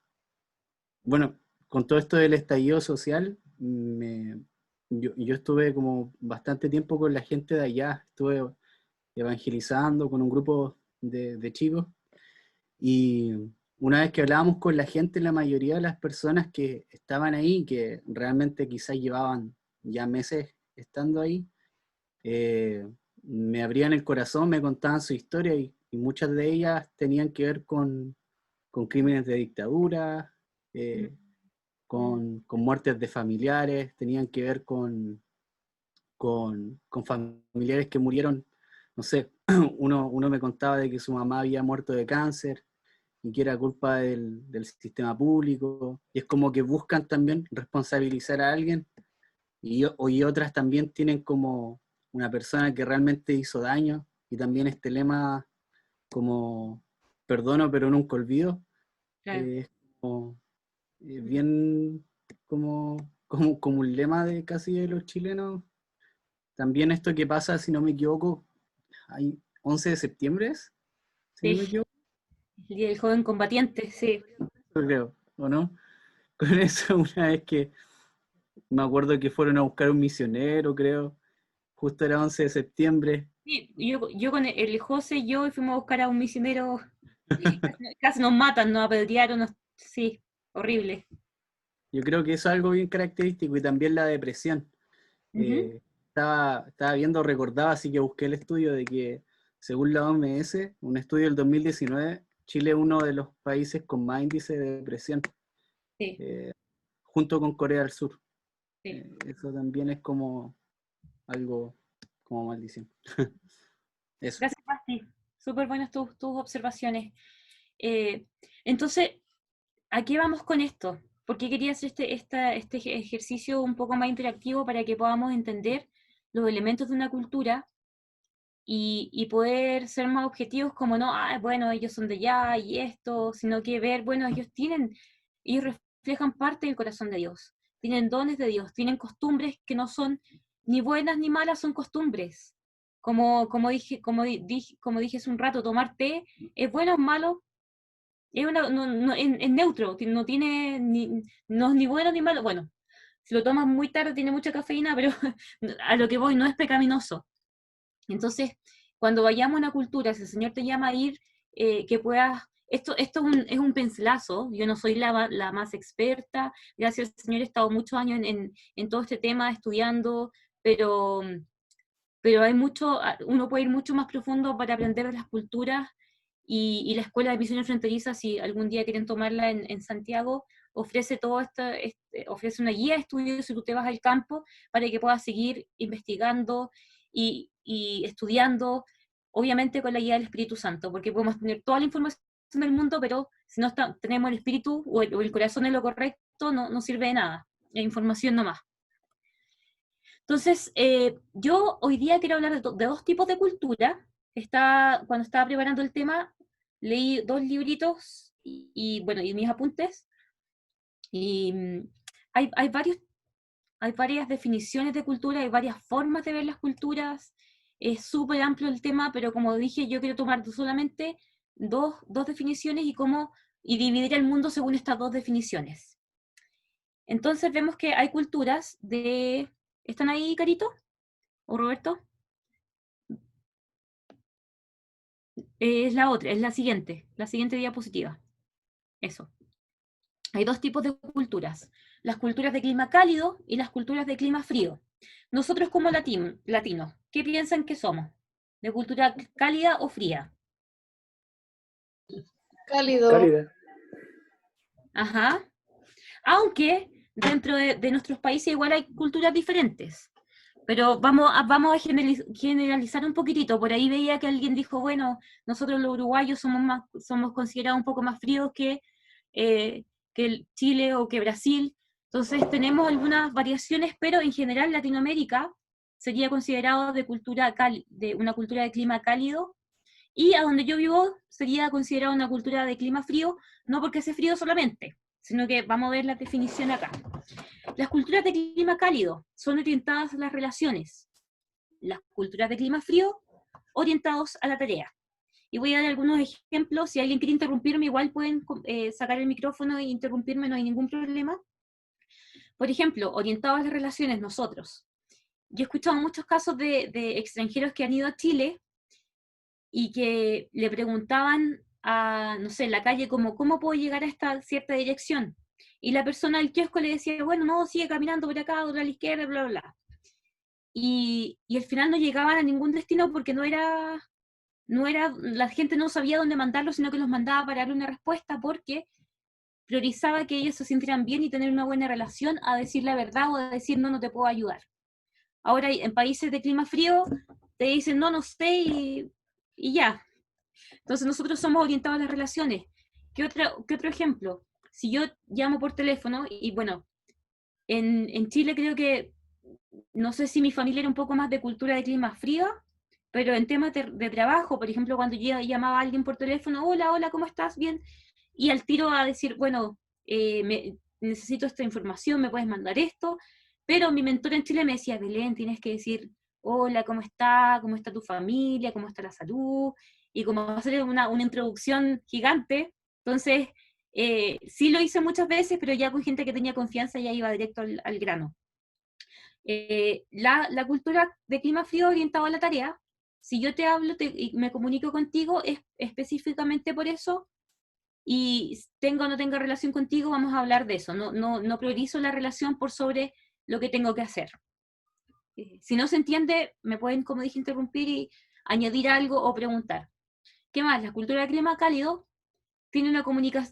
bueno, con todo esto del estallido social, yo estuve como bastante tiempo con la gente de allá, estuve evangelizando con un grupo de chicos, y una vez que hablábamos con la gente, la mayoría de las personas que estaban ahí, que realmente quizás llevaban ya meses estando ahí, me abrían el corazón, me contaban su historia, y muchas de ellas tenían que ver con crímenes de dictadura, con muertes de familiares, tenían que ver con familiares que murieron, no sé, uno me contaba de que su mamá había muerto de cáncer y que era culpa del sistema público, y es como que buscan también responsabilizar a alguien, y otras también tienen como una persona que realmente hizo daño, y también este lema como perdono pero nunca olvido, Claro. es como bien como un lema de casi de los chilenos. También esto que pasa, si no me equivoco, hay 11 de septiembre, si no me equivoco. El Día del Joven Combatiente, sí. Creo, ¿o no? Con eso, una vez que me acuerdo que fueron a buscar un misionero, creo, justo era 11 de septiembre, Sí, yo con el José y yo fuimos a buscar a un misionero, casi nos matan, nos apedrearon, sí, horrible. Yo creo que eso es algo bien característico y también la depresión. Estaba viendo, recordaba, así que busqué el estudio de que, según la OMS, un estudio del 2019, Chile es uno de los países con más índice de depresión, Sí. junto con Corea del Sur. Sí. Eso también es como algo, como maldición. Eso. Gracias, Basti. Súper buenas tus observaciones. Entonces, ¿a qué vamos con esto? Porque quería hacer este ejercicio un poco más interactivo para que podamos entender los elementos de una cultura y poder ser más objetivos, como no, bueno, ellos son de allá y esto, sino que ver, bueno, ellos reflejan parte del corazón de Dios, tienen dones de Dios, tienen costumbres que no son ni buenas ni malas, son costumbres. Como dije hace un rato, tomar té es bueno o es malo, es neutro, no tiene no es ni bueno ni malo. Bueno, si lo tomas muy tarde tiene mucha cafeína, pero a lo que voy, no es pecaminoso. Entonces, cuando vayamos a una cultura, si el Señor te llama a ir, que puedas, esto es un pincelazo, yo no soy la más experta, gracias al Señor he estado muchos años en todo este tema estudiando, pero hay mucho, uno puede ir mucho más profundo para aprender de las culturas, y la Escuela de Misiones Fronterizas, si algún día quieren tomarla en Santiago, ofrece ofrece una guía de estudios si tú te vas al campo, para que puedas seguir investigando y estudiando, obviamente con la guía del Espíritu Santo, porque podemos tener toda la información del mundo, pero si no tenemos el espíritu o el corazón en lo correcto, no sirve de nada, la información nomás. Entonces, yo hoy día quiero hablar de dos tipos de cultura. Cuando estaba preparando el tema, leí 2 libritos y mis apuntes, y hay varias definiciones de cultura, hay varias formas de ver las culturas, es súper amplio el tema, pero como dije, yo quiero tomar solamente dos definiciones y dividir el mundo según estas 2 definiciones. Entonces vemos que hay culturas ¿Están ahí, Carito? ¿O Roberto? Es la siguiente diapositiva. Eso. Hay 2 tipos de culturas. Las culturas de clima cálido y las culturas de clima frío. Nosotros como latinos, ¿qué piensan que somos? ¿De cultura cálida o fría? Cálido. Cálida. Ajá. Aunque dentro de nuestros países igual hay culturas diferentes. Pero vamos a generalizar un poquitito. Por ahí veía que alguien dijo, bueno, nosotros los uruguayos somos considerados un poco más fríos que Chile o que Brasil. Entonces tenemos algunas variaciones, pero en general Latinoamérica sería considerado de una cultura de clima cálido, y a donde yo vivo sería considerado una cultura de clima frío, no porque sea frío solamente, sino que vamos a ver la definición acá. Las culturas de clima cálido son orientadas a las relaciones. Las culturas de clima frío, orientados a la tarea. Y voy a dar algunos ejemplos. Si alguien quiere interrumpirme, igual pueden sacar el micrófono e interrumpirme, no hay ningún problema. Por ejemplo, orientados a las relaciones, nosotros. Yo he escuchado muchos casos de extranjeros que han ido a Chile y que le preguntaban no sé, en la calle, ¿cómo puedo llegar a esta cierta dirección? Y la persona del kiosco le decía, bueno, no, sigue caminando por acá, dobla a la izquierda, bla, bla, bla. Y al final no llegaban a ningún destino porque la gente no sabía dónde mandarlo, sino que los mandaba para darle una respuesta, porque priorizaba que ellos se sintieran bien y tener una buena relación, a decir la verdad o a decir, no te puedo ayudar. Ahora, en países de clima frío, te dicen, no sé, y ya. Entonces nosotros somos orientados a las relaciones. ¿Qué otro ejemplo? Si yo llamo por teléfono, y bueno, en Chile creo que, no sé si mi familia era un poco más de cultura de clima frío, pero en temas de trabajo, por ejemplo, cuando yo llamaba a alguien por teléfono, hola, ¿cómo estás? Bien. Y al tiro a decir, bueno, necesito esta información, ¿me puedes mandar esto? Pero mi mentor en Chile me decía, Belén, tienes que decir, hola, ¿cómo está tu familia? ¿Cómo está la salud? Y como va a ser una introducción gigante, entonces sí lo hice muchas veces, pero ya con gente que tenía confianza ya iba directo al grano. La cultura de clima frío orientado a la tarea si yo te hablo y me comunico contigo, es específicamente por eso, y tenga o no tenga relación contigo, vamos a hablar de eso. No priorizo la relación por sobre lo que tengo que hacer. Si no se entiende, me pueden, como dije, interrumpir y añadir algo o preguntar. ¿Qué más? La cultura del clima cálido tiene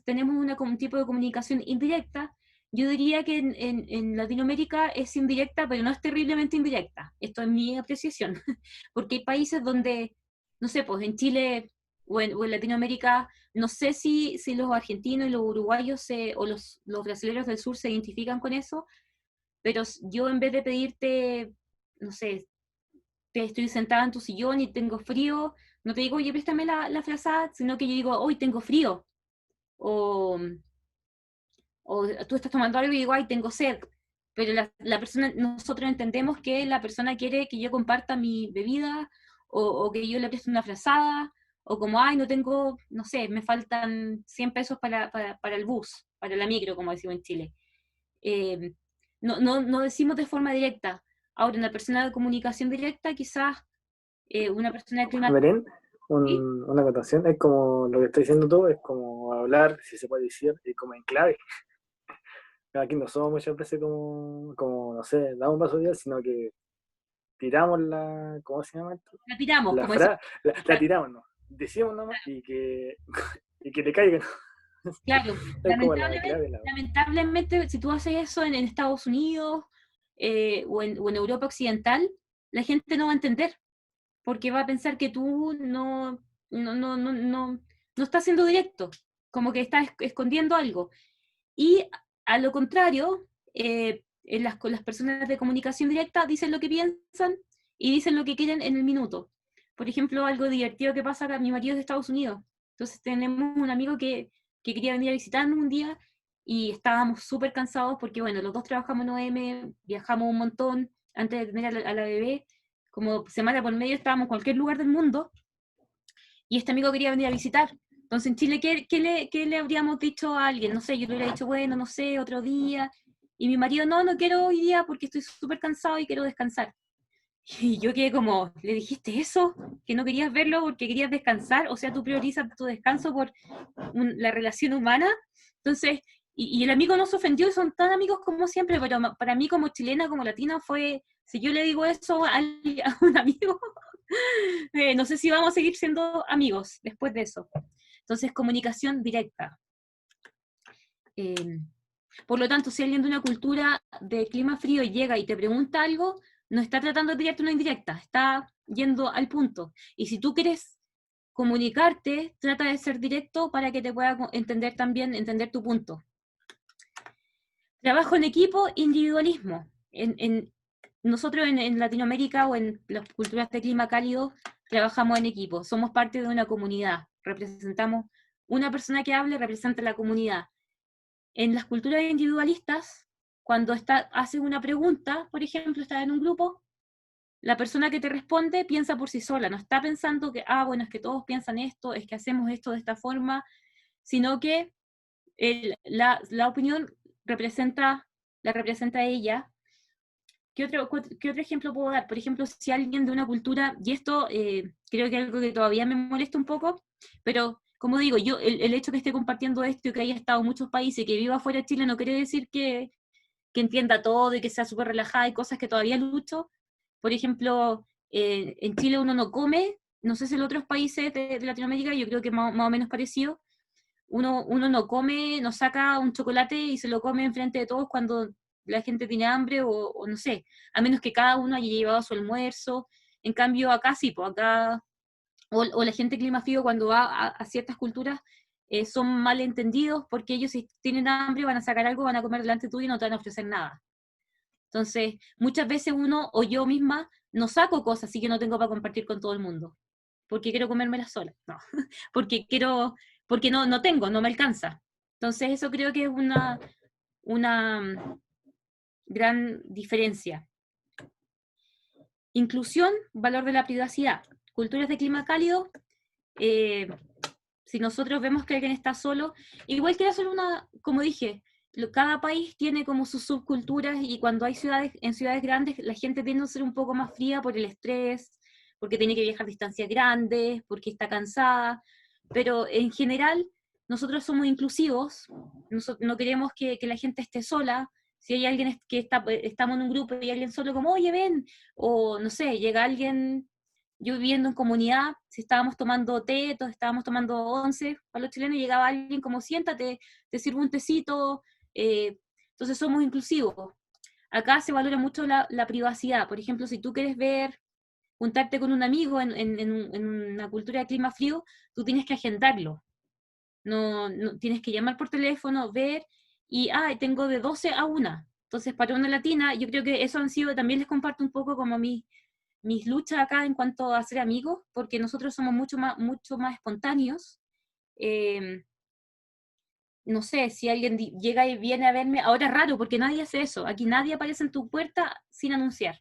tenemos un tipo de comunicación indirecta. Yo diría que en Latinoamérica es indirecta, pero no es terriblemente indirecta. Esto es mi apreciación. Porque hay países donde, no sé, pues en Chile o en Latinoamérica, no sé si los argentinos y los uruguayos o los brasileños del sur se identifican con eso, pero yo en vez de pedirte, no sé, estoy sentada en tu sillón y tengo frío, no te digo, oye, préstame la frazada, sino que yo digo, hoy tengo frío. O tú estás tomando algo y digo, ay, tengo sed. Pero la persona, nosotros entendemos que la persona quiere que yo comparta mi bebida, o que yo le preste una frazada, o como, ay, no tengo, no sé, me faltan 100 pesos para el bus, para la micro, como decimos en Chile. No decimos de forma directa. Ahora, una persona de comunicación directa, quizás una persona de clima... Belén, ¿Sí? una acotación, es como lo que estás diciendo tú, es como hablar, si se puede decir, como en clave. Aquí no somos muchas veces como no sé, damos un paso de día, sino que tiramos ¿cómo se llama esto? La tiramos, La como la tiramos, ¿no? Decimos nomás y que te caiga, ¿no? Claro, Es como la clave. lamentablemente, si tú haces eso en Estados Unidos o en Europa Occidental, la gente no va a entender, porque va a pensar que tú no estás siendo directo, como que estás escondiendo algo. Y a lo contrario, las personas de comunicación directa dicen lo que piensan y dicen lo que quieren en el minuto. Por ejemplo, algo divertido que pasa acá, mi marido es de Estados Unidos, entonces tenemos un amigo que quería venir a visitarnos un día y estábamos súper cansados porque, bueno, los dos trabajamos en OM, viajamos un montón antes de tener a la bebé, como semana por medio estábamos en cualquier lugar del mundo, y este amigo quería venir a visitar. Entonces en Chile, ¿qué le habríamos dicho a alguien? No sé, yo le hubiera dicho, bueno, no sé, otro día. Y mi marido, no quiero hoy día porque estoy súper cansado y quiero descansar. Y yo quedé como, ¿le dijiste eso? ¿Que no querías verlo porque querías descansar? O sea, tú priorizas tu descanso por la relación humana. Entonces, y el amigo no se ofendió y son tan amigos como siempre, pero para mí como chilena, como latina, fue, si yo le digo eso a un amigo, no sé si vamos a seguir siendo amigos después de eso. Entonces, comunicación directa. Por lo tanto, si alguien de una cultura de clima frío llega y te pregunta algo, no está tratando de tirarte una indirecta, está yendo al punto. Y si tú quieres comunicarte, trata de ser directo para que te pueda entender también, entender tu punto. Trabajo en equipo, individualismo. Nosotros en Latinoamérica o en las culturas de clima cálido trabajamos en equipo, somos parte de una comunidad, representamos, una persona que hable representa la comunidad. En las culturas individualistas, cuando haces una pregunta, por ejemplo, estás en un grupo, la persona que te responde piensa por sí sola, no está pensando que, bueno, es que todos piensan esto, es que hacemos esto de esta forma, sino que la opinión la representa ella. ¿Qué otro ejemplo puedo dar? Por ejemplo, si alguien de una cultura, y esto creo que es algo que todavía me molesta un poco, pero como digo, yo el hecho que esté compartiendo esto y que haya estado en muchos países y que viva fuera de Chile no quiere decir que entienda todo y que sea súper relajada y cosas que todavía lucho. Por ejemplo, en Chile uno no come, no sé si en otros países de Latinoamérica, yo creo que más o menos parecido, uno no come, no saca un chocolate y se lo come enfrente de todos cuando la gente tiene hambre o no sé, a menos que cada uno haya llevado su almuerzo. En cambio acá sí, pues acá, o la gente clima frío cuando va a ciertas culturas, son malentendidos porque ellos si tienen hambre van a sacar algo, van a comer delante tuyo y no te van a ofrecer nada. Entonces, muchas veces uno o yo misma no saco cosas así que no tengo para compartir con todo el mundo, porque quiero comérmelas sola, no, porque no tengo, no me alcanza. Entonces eso creo que es una gran diferencia. Inclusión, valor de la privacidad. Culturas de clima cálido, si nosotros vemos que alguien está solo, igual quiero hacer como dije, cada país tiene como sus subculturas y cuando hay en ciudades grandes la gente tiende a ser un poco más fría por el estrés, porque tiene que viajar distancias grandes, porque está cansada, pero en general nosotros somos inclusivos, no queremos que la gente esté sola. Si hay alguien estamos en un grupo y hay alguien solo, como, oye, ven, o no sé, llega alguien, yo viviendo en comunidad, si estábamos tomando té, todos estábamos tomando once, para los chilenos llegaba alguien como, siéntate, te sirvo un tecito, entonces somos inclusivos. Acá se valora mucho la privacidad. Por ejemplo, si tú quieres juntarte con un amigo en una cultura de clima frío, tú tienes que agendarlo. No tienes que llamar por teléfono, ver, y tengo de 12 a 1. Entonces, para una latina, yo creo que eso han sido, también les comparto un poco como mis luchas acá en cuanto a ser amigos, porque nosotros somos mucho más espontáneos. No sé, si alguien llega y viene a verme, ahora es raro, porque nadie hace eso. Aquí nadie aparece en tu puerta sin anunciar.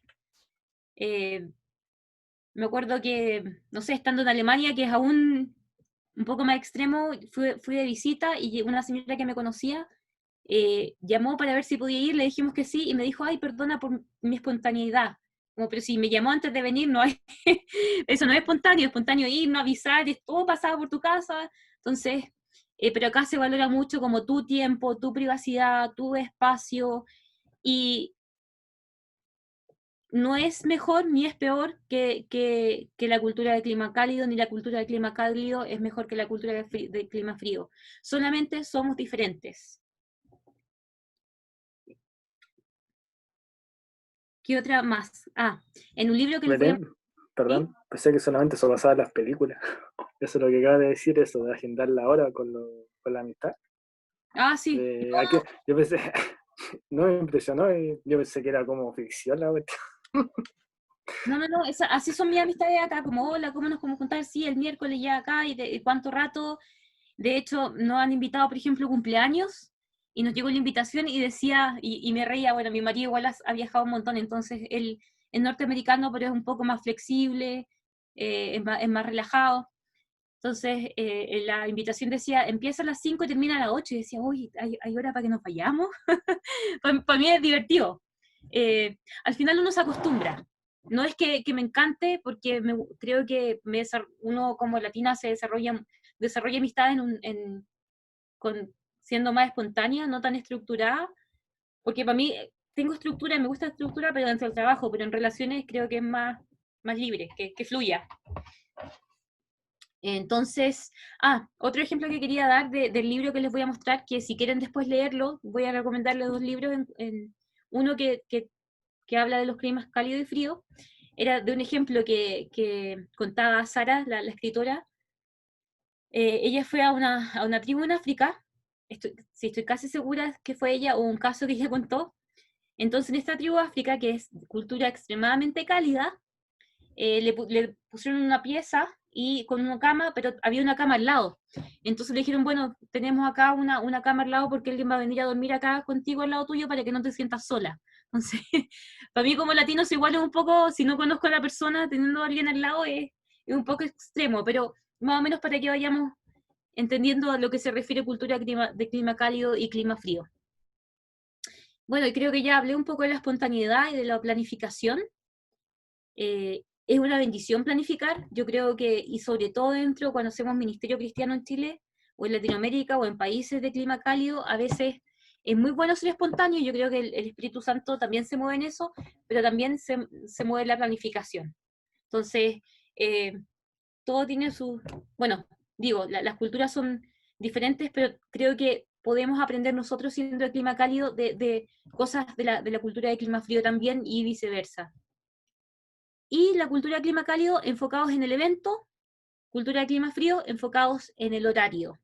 Me acuerdo que, no sé, estando en Alemania, que es aún un poco más extremo, fui de visita y una señora que me conocía llamó para ver si podía ir, le dijimos que sí, y me dijo, ay, perdona por mi espontaneidad. Como, pero si me llamó antes de venir, no hay eso no es espontáneo ir, no avisar, es todo pasado por tu casa. Entonces, pero acá se valora mucho como tu tiempo, tu privacidad, tu espacio, y no es mejor ni es peor que la cultura de clima cálido, ni la cultura de clima cálido es mejor que la cultura de clima frío. Solamente somos diferentes. ¿Qué otra más? En un libro que les voy a... Perdón, pensé que solamente eso pasaba en las películas. Eso es lo que acaba de decir, eso de agendar la hora con la amistad. Sí. Yo pensé, no me impresionó, y yo pensé que era como ficción la cuestión. No, así son mis amistades acá, como, hola, ¿cómo nos podemos juntar? Sí, el miércoles ya acá, y cuánto rato. De hecho, nos han invitado, por ejemplo, cumpleaños, y nos llegó la invitación y decía, y me reía, bueno, mi marido igual ha viajado un montón, entonces él es norteamericano, pero es un poco más flexible, es más relajado. Entonces, la invitación decía, empieza a las 5 y termina a las 8, y decía, uy, ¿hay hora para que nos vayamos? Para mí es divertido. Al final uno se acostumbra. No es que me encante, porque creo que uno como latina se desarrolla amistades siendo más espontánea, no tan estructurada, porque para mí tengo estructura, me gusta la estructura, pero dentro del trabajo, pero en relaciones creo que es más libre, que fluya. Entonces, otro ejemplo que quería dar del libro que les voy a mostrar, que si quieren después leerlo, voy a recomendarles 2 libros, uno que habla de los climas cálido y frío, era de un ejemplo que contaba Sara, la escritora. Ella fue a una tribu en África, estoy casi segura que fue ella, o un caso que ella contó. Entonces, en esta tribu de África, que es cultura extremadamente cálida, le pusieron una pieza y con una cama, pero había una cama al lado. Entonces le dijeron, bueno, tenemos acá una cama al lado porque alguien va a venir a dormir acá contigo al lado tuyo para que no te sientas sola. Entonces, para mí como latino igual es un poco, si no conozco a la persona, teniendo a alguien al lado es un poco extremo, pero más o menos para que vayamos entendiendo a lo que se refiere cultura de clima cálido y clima frío. Bueno, y creo que ya hablé un poco de la espontaneidad y de la planificación. Es una bendición planificar, yo creo que, y sobre todo cuando hacemos ministerio cristiano en Chile, o en Latinoamérica, o en países de clima cálido, a veces es muy bueno ser espontáneo. Yo creo que el Espíritu Santo también se mueve en eso, pero también se mueve en la planificación. Entonces, todo tiene bueno, digo, las culturas son diferentes, pero creo que podemos aprender nosotros, siendo de clima cálido, de cosas de la cultura de clima frío también, y viceversa. Y la cultura de clima cálido enfocados en el evento, cultura de clima frío enfocados en el horario.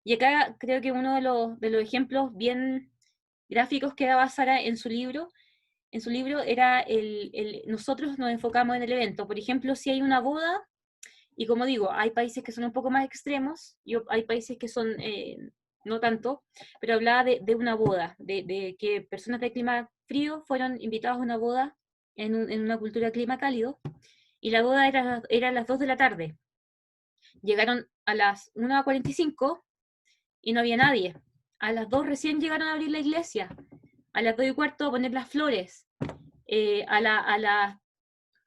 Y acá creo que uno de los ejemplos bien gráficos que daba Sara en su libro era nosotros nos enfocamos en el evento. Por ejemplo, si hay una boda, y como digo, hay países que son un poco más extremos, y hay países que son no tanto, pero hablaba de una boda, de que personas de clima frío fueron invitadas a una boda en una cultura de clima cálido, y la boda era a las 2 de la tarde. Llegaron a las 1:45 y no había nadie. A las 2 recién llegaron a abrir la iglesia. A las 2:15 a poner las flores. A las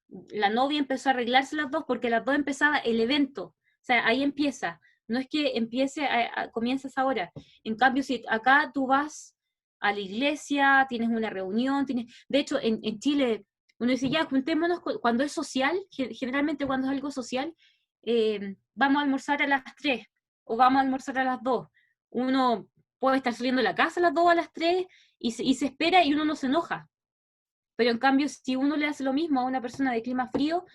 la novia empezó a arreglarse las dos porque las dos empezaba el evento. O sea, ahí empieza. No es que empiece, comiences ahora. En cambio, si acá tú vas a la iglesia, tienes una reunión, de hecho, en Chile, uno dice, ya, juntémonos cuando es social, generalmente cuando es algo social, vamos a almorzar a las 3, o vamos a almorzar a las 2. Uno puede estar saliendo de la casa a las 2 o a las 3, y se espera y uno no se enoja. Pero en cambio, si uno le hace lo mismo a una persona de clima frío,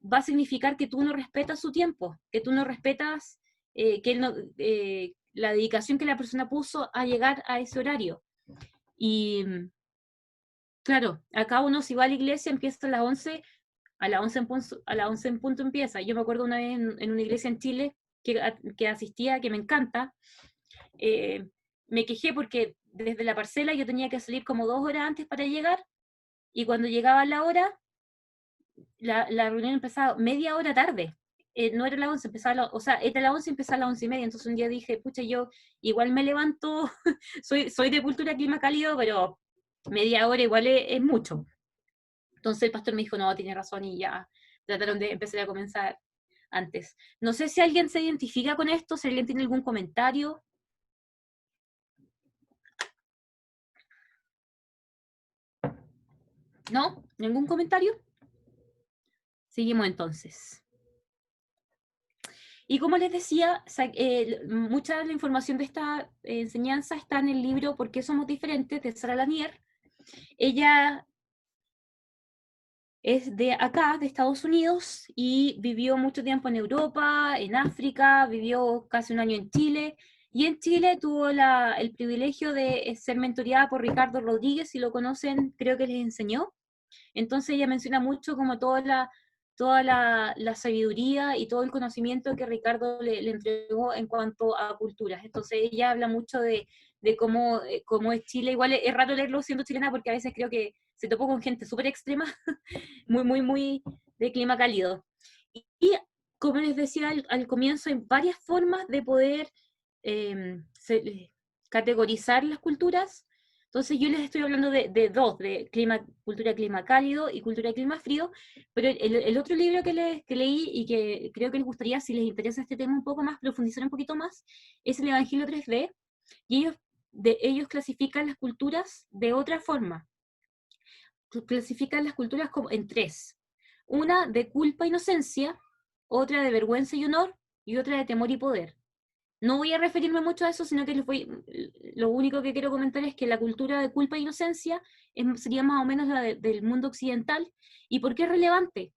va a significar que tú no respetas su tiempo, que tú no respetas la dedicación que la persona puso a llegar a ese horario. Y claro, acá uno si va a la iglesia empieza a las 11, a las 11 en punto empieza. Yo me acuerdo una vez en una iglesia en Chile que asistía, que me encanta, me quejé porque desde la parcela yo tenía que salir como 2 horas antes para llegar, y cuando llegaba la hora, la reunión empezaba media hora tarde. No era la 11, o sea, era la 11 y empezaba a las 11:30, entonces un día dije, pucha, yo igual me levanto, soy de cultura clima cálido, pero media hora igual es mucho. Entonces el pastor me dijo, no, tiene razón, y ya trataron de empezar a comenzar antes. No sé si alguien se identifica con esto, si alguien tiene algún comentario. ¿No? ¿Ningún comentario? Seguimos entonces. Y como les decía, mucha de la información de esta enseñanza está en el libro ¿Por qué somos diferentes?, de Sarah Lanier. Ella es de acá, de Estados Unidos, y vivió mucho tiempo en Europa, en África, vivió casi un año en Chile, y en Chile tuvo el privilegio de ser mentoreada por Ricardo Rodríguez, si lo conocen, creo que les enseñó. Entonces ella menciona mucho como toda la sabiduría y todo el conocimiento que Ricardo le entregó en cuanto a culturas. Entonces ella habla mucho de cómo es Chile. Igual es raro leerlo siendo chilena porque a veces creo que se topó con gente súper extrema, muy de clima cálido. Y como les decía al comienzo, hay varias formas de poder categorizar las culturas. Entonces yo les estoy hablando de dos, de cultura clima cálido y cultura clima frío, pero el otro libro que leí y que creo que les gustaría, si les interesa este tema un poco más, profundizar un poquito más, es el Evangelio 3D, y ellos clasifican las culturas de otra forma. Clasifican las culturas en 3. Una de culpa e inocencia, otra de vergüenza y honor, y otra de temor y poder. No voy a referirme mucho a eso, sino que lo único que quiero comentar es que la cultura de culpa e inocencia sería más o menos la del mundo occidental. ¿Y por qué es relevante?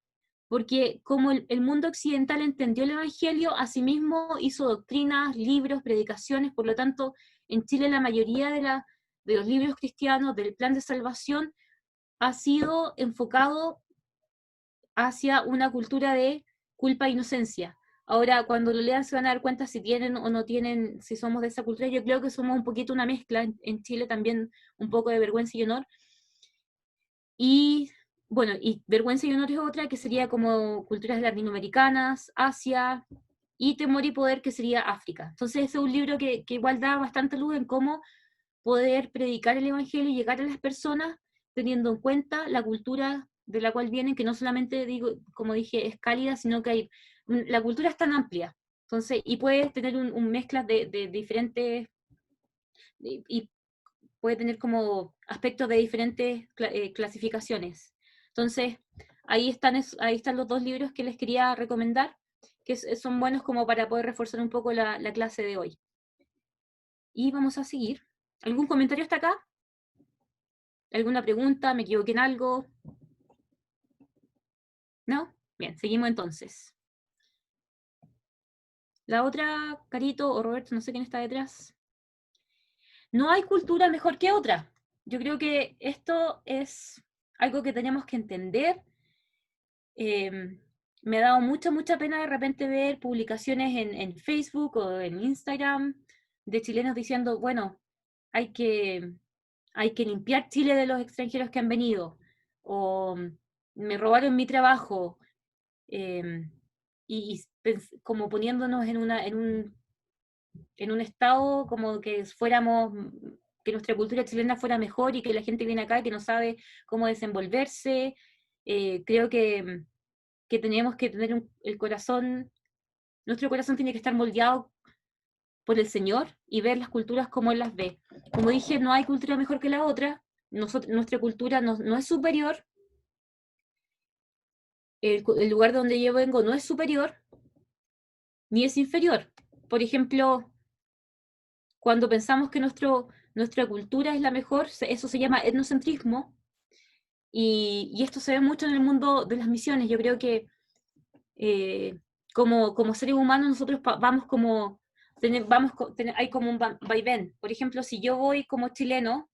Porque como el mundo occidental entendió el Evangelio, asimismo hizo doctrinas, libros, predicaciones, por lo tanto, en Chile la mayoría de los libros cristianos, del plan de salvación, ha sido enfocado hacia una cultura de culpa e inocencia. Ahora, cuando lo lean se van a dar cuenta si tienen o no tienen, si somos de esa cultura. Yo creo que somos un poquito una mezcla, en Chile también un poco de vergüenza y honor. Y bueno, y vergüenza y honor es otra, que sería como culturas latinoamericanas, Asia, y temor y poder, que sería África. Entonces ese es un libro que igual da bastante luz en cómo poder predicar el Evangelio y llegar a las personas teniendo en cuenta la cultura de la cual vienen, que no solamente, como dije, es cálida, sino que la cultura es tan amplia. Entonces, y puede tener un mezcla de diferentes, y puede tener como aspectos de diferentes clasificaciones. Entonces, ahí están los dos libros que les quería recomendar, que son buenos como para poder reforzar un poco la clase de hoy. Y vamos a seguir. ¿Algún comentario hasta acá? ¿Alguna pregunta? ¿Me equivoqué en algo? ¿No? Bien, seguimos entonces. La otra, Carito o Roberto, no sé quién está detrás. No hay cultura mejor que otra. Yo creo que esto es algo que tenemos que entender. Me ha dado mucha pena de repente ver publicaciones en Facebook o en Instagram de chilenos diciendo, bueno, hay que limpiar Chile de los extranjeros que han venido, o me robaron mi trabajo, y como poniéndonos en un estado como que que nuestra cultura chilena fuera mejor y que la gente viene acá y que no sabe cómo desenvolverse. creo que tenemos que tener el corazón, nuestro corazón tiene que estar moldeado por el Señor y ver las culturas como Él las ve. Como dije, no hay cultura mejor que la otra, nuestra cultura no es superior, el lugar de donde yo vengo no es superior, ni es inferior. Por ejemplo, cuando pensamos que nuestra cultura es la mejor, eso se llama etnocentrismo, y esto se ve mucho en el mundo de las misiones. Yo creo que como seres humanos nosotros vamos como, hay como un vaivén. Por ejemplo, si yo voy como chileno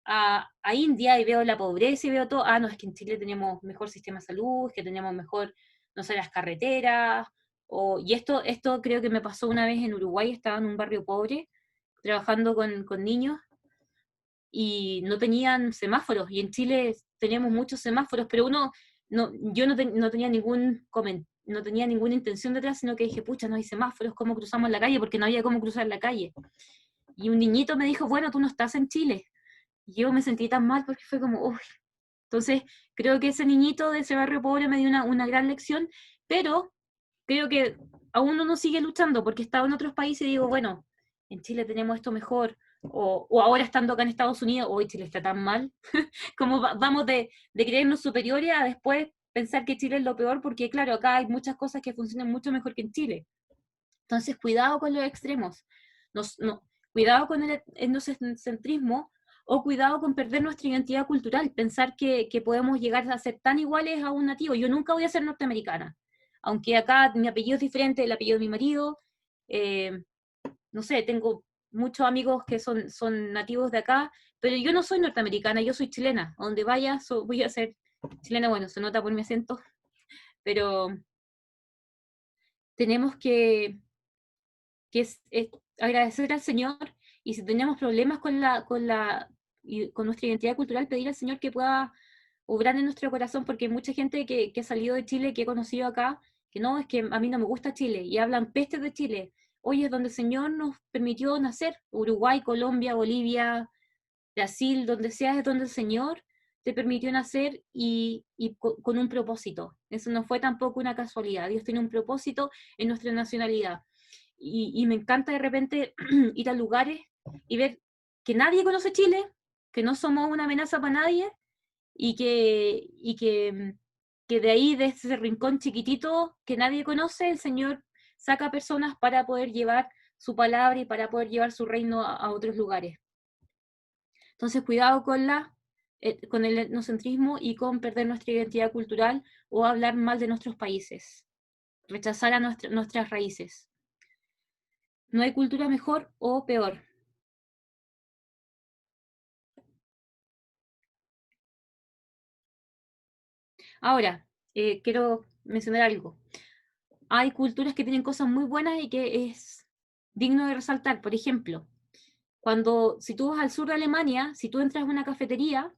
a India y veo la pobreza y veo todo, no, es que en Chile tenemos mejor sistema de salud, es que tenemos mejor, no sé, las carreteras, y esto creo que me pasó una vez en Uruguay, estaba en un barrio pobre, trabajando con niños, y no tenían semáforos, y en Chile teníamos muchos semáforos, pero yo no tenía no tenía ninguna intención detrás, sino que dije, pucha, no hay semáforos, ¿cómo cruzamos la calle? Porque no había cómo cruzar la calle. Y un niñito me dijo, bueno, tú no estás en Chile. Y yo me sentí tan mal porque fue como, uy. Entonces, creo que ese niñito de ese barrio pobre me dio una gran lección, pero creo que aún uno sigue luchando, porque estaba en otros países y digo, bueno, en Chile tenemos esto mejor, o ahora estando acá en Estados Unidos, hoy Chile está tan mal, como vamos de creernos superiores a después pensar que Chile es lo peor, porque claro, acá hay muchas cosas que funcionan mucho mejor que en Chile. Entonces, cuidado con los extremos, cuidado con el etnocentrismo, o cuidado con perder nuestra identidad cultural, pensar que podemos llegar a ser tan iguales a un nativo. Yo nunca voy a ser norteamericana, aunque acá mi apellido es diferente, el apellido de mi marido, no sé, tengo muchos amigos que son nativos de acá, pero yo no soy norteamericana, yo soy chilena. A donde vaya voy a ser chilena, bueno, se nota por mi acento, pero tenemos que agradecer al Señor, y si tenemos problemas con nuestra identidad cultural, pedir al Señor que pueda obrar en nuestro corazón, porque hay mucha gente que ha salido de Chile, que he conocido acá, que no, es que a mí no me gusta Chile, y hablan pestes de Chile. Oye, es donde el Señor nos permitió nacer, Uruguay, Colombia, Bolivia, Brasil, donde sea, es donde el Señor te permitió nacer, y con un propósito. Eso no fue tampoco una casualidad, Dios tiene un propósito en nuestra nacionalidad. Y me encanta de repente ir a lugares y ver que nadie conoce Chile, que no somos una amenaza para nadie, y que de ahí, de ese rincón chiquitito que nadie conoce, el Señor saca personas para poder llevar su palabra y para poder llevar su reino a otros lugares. Entonces, cuidado con el etnocentrismo y con perder nuestra identidad cultural o hablar mal de nuestros países, rechazar a nuestras raíces. No hay cultura mejor o peor. Ahora, quiero mencionar algo. Hay culturas que tienen cosas muy buenas y que es digno de resaltar. Por ejemplo, si tú vas al sur de Alemania, si tú entras a una cafetería,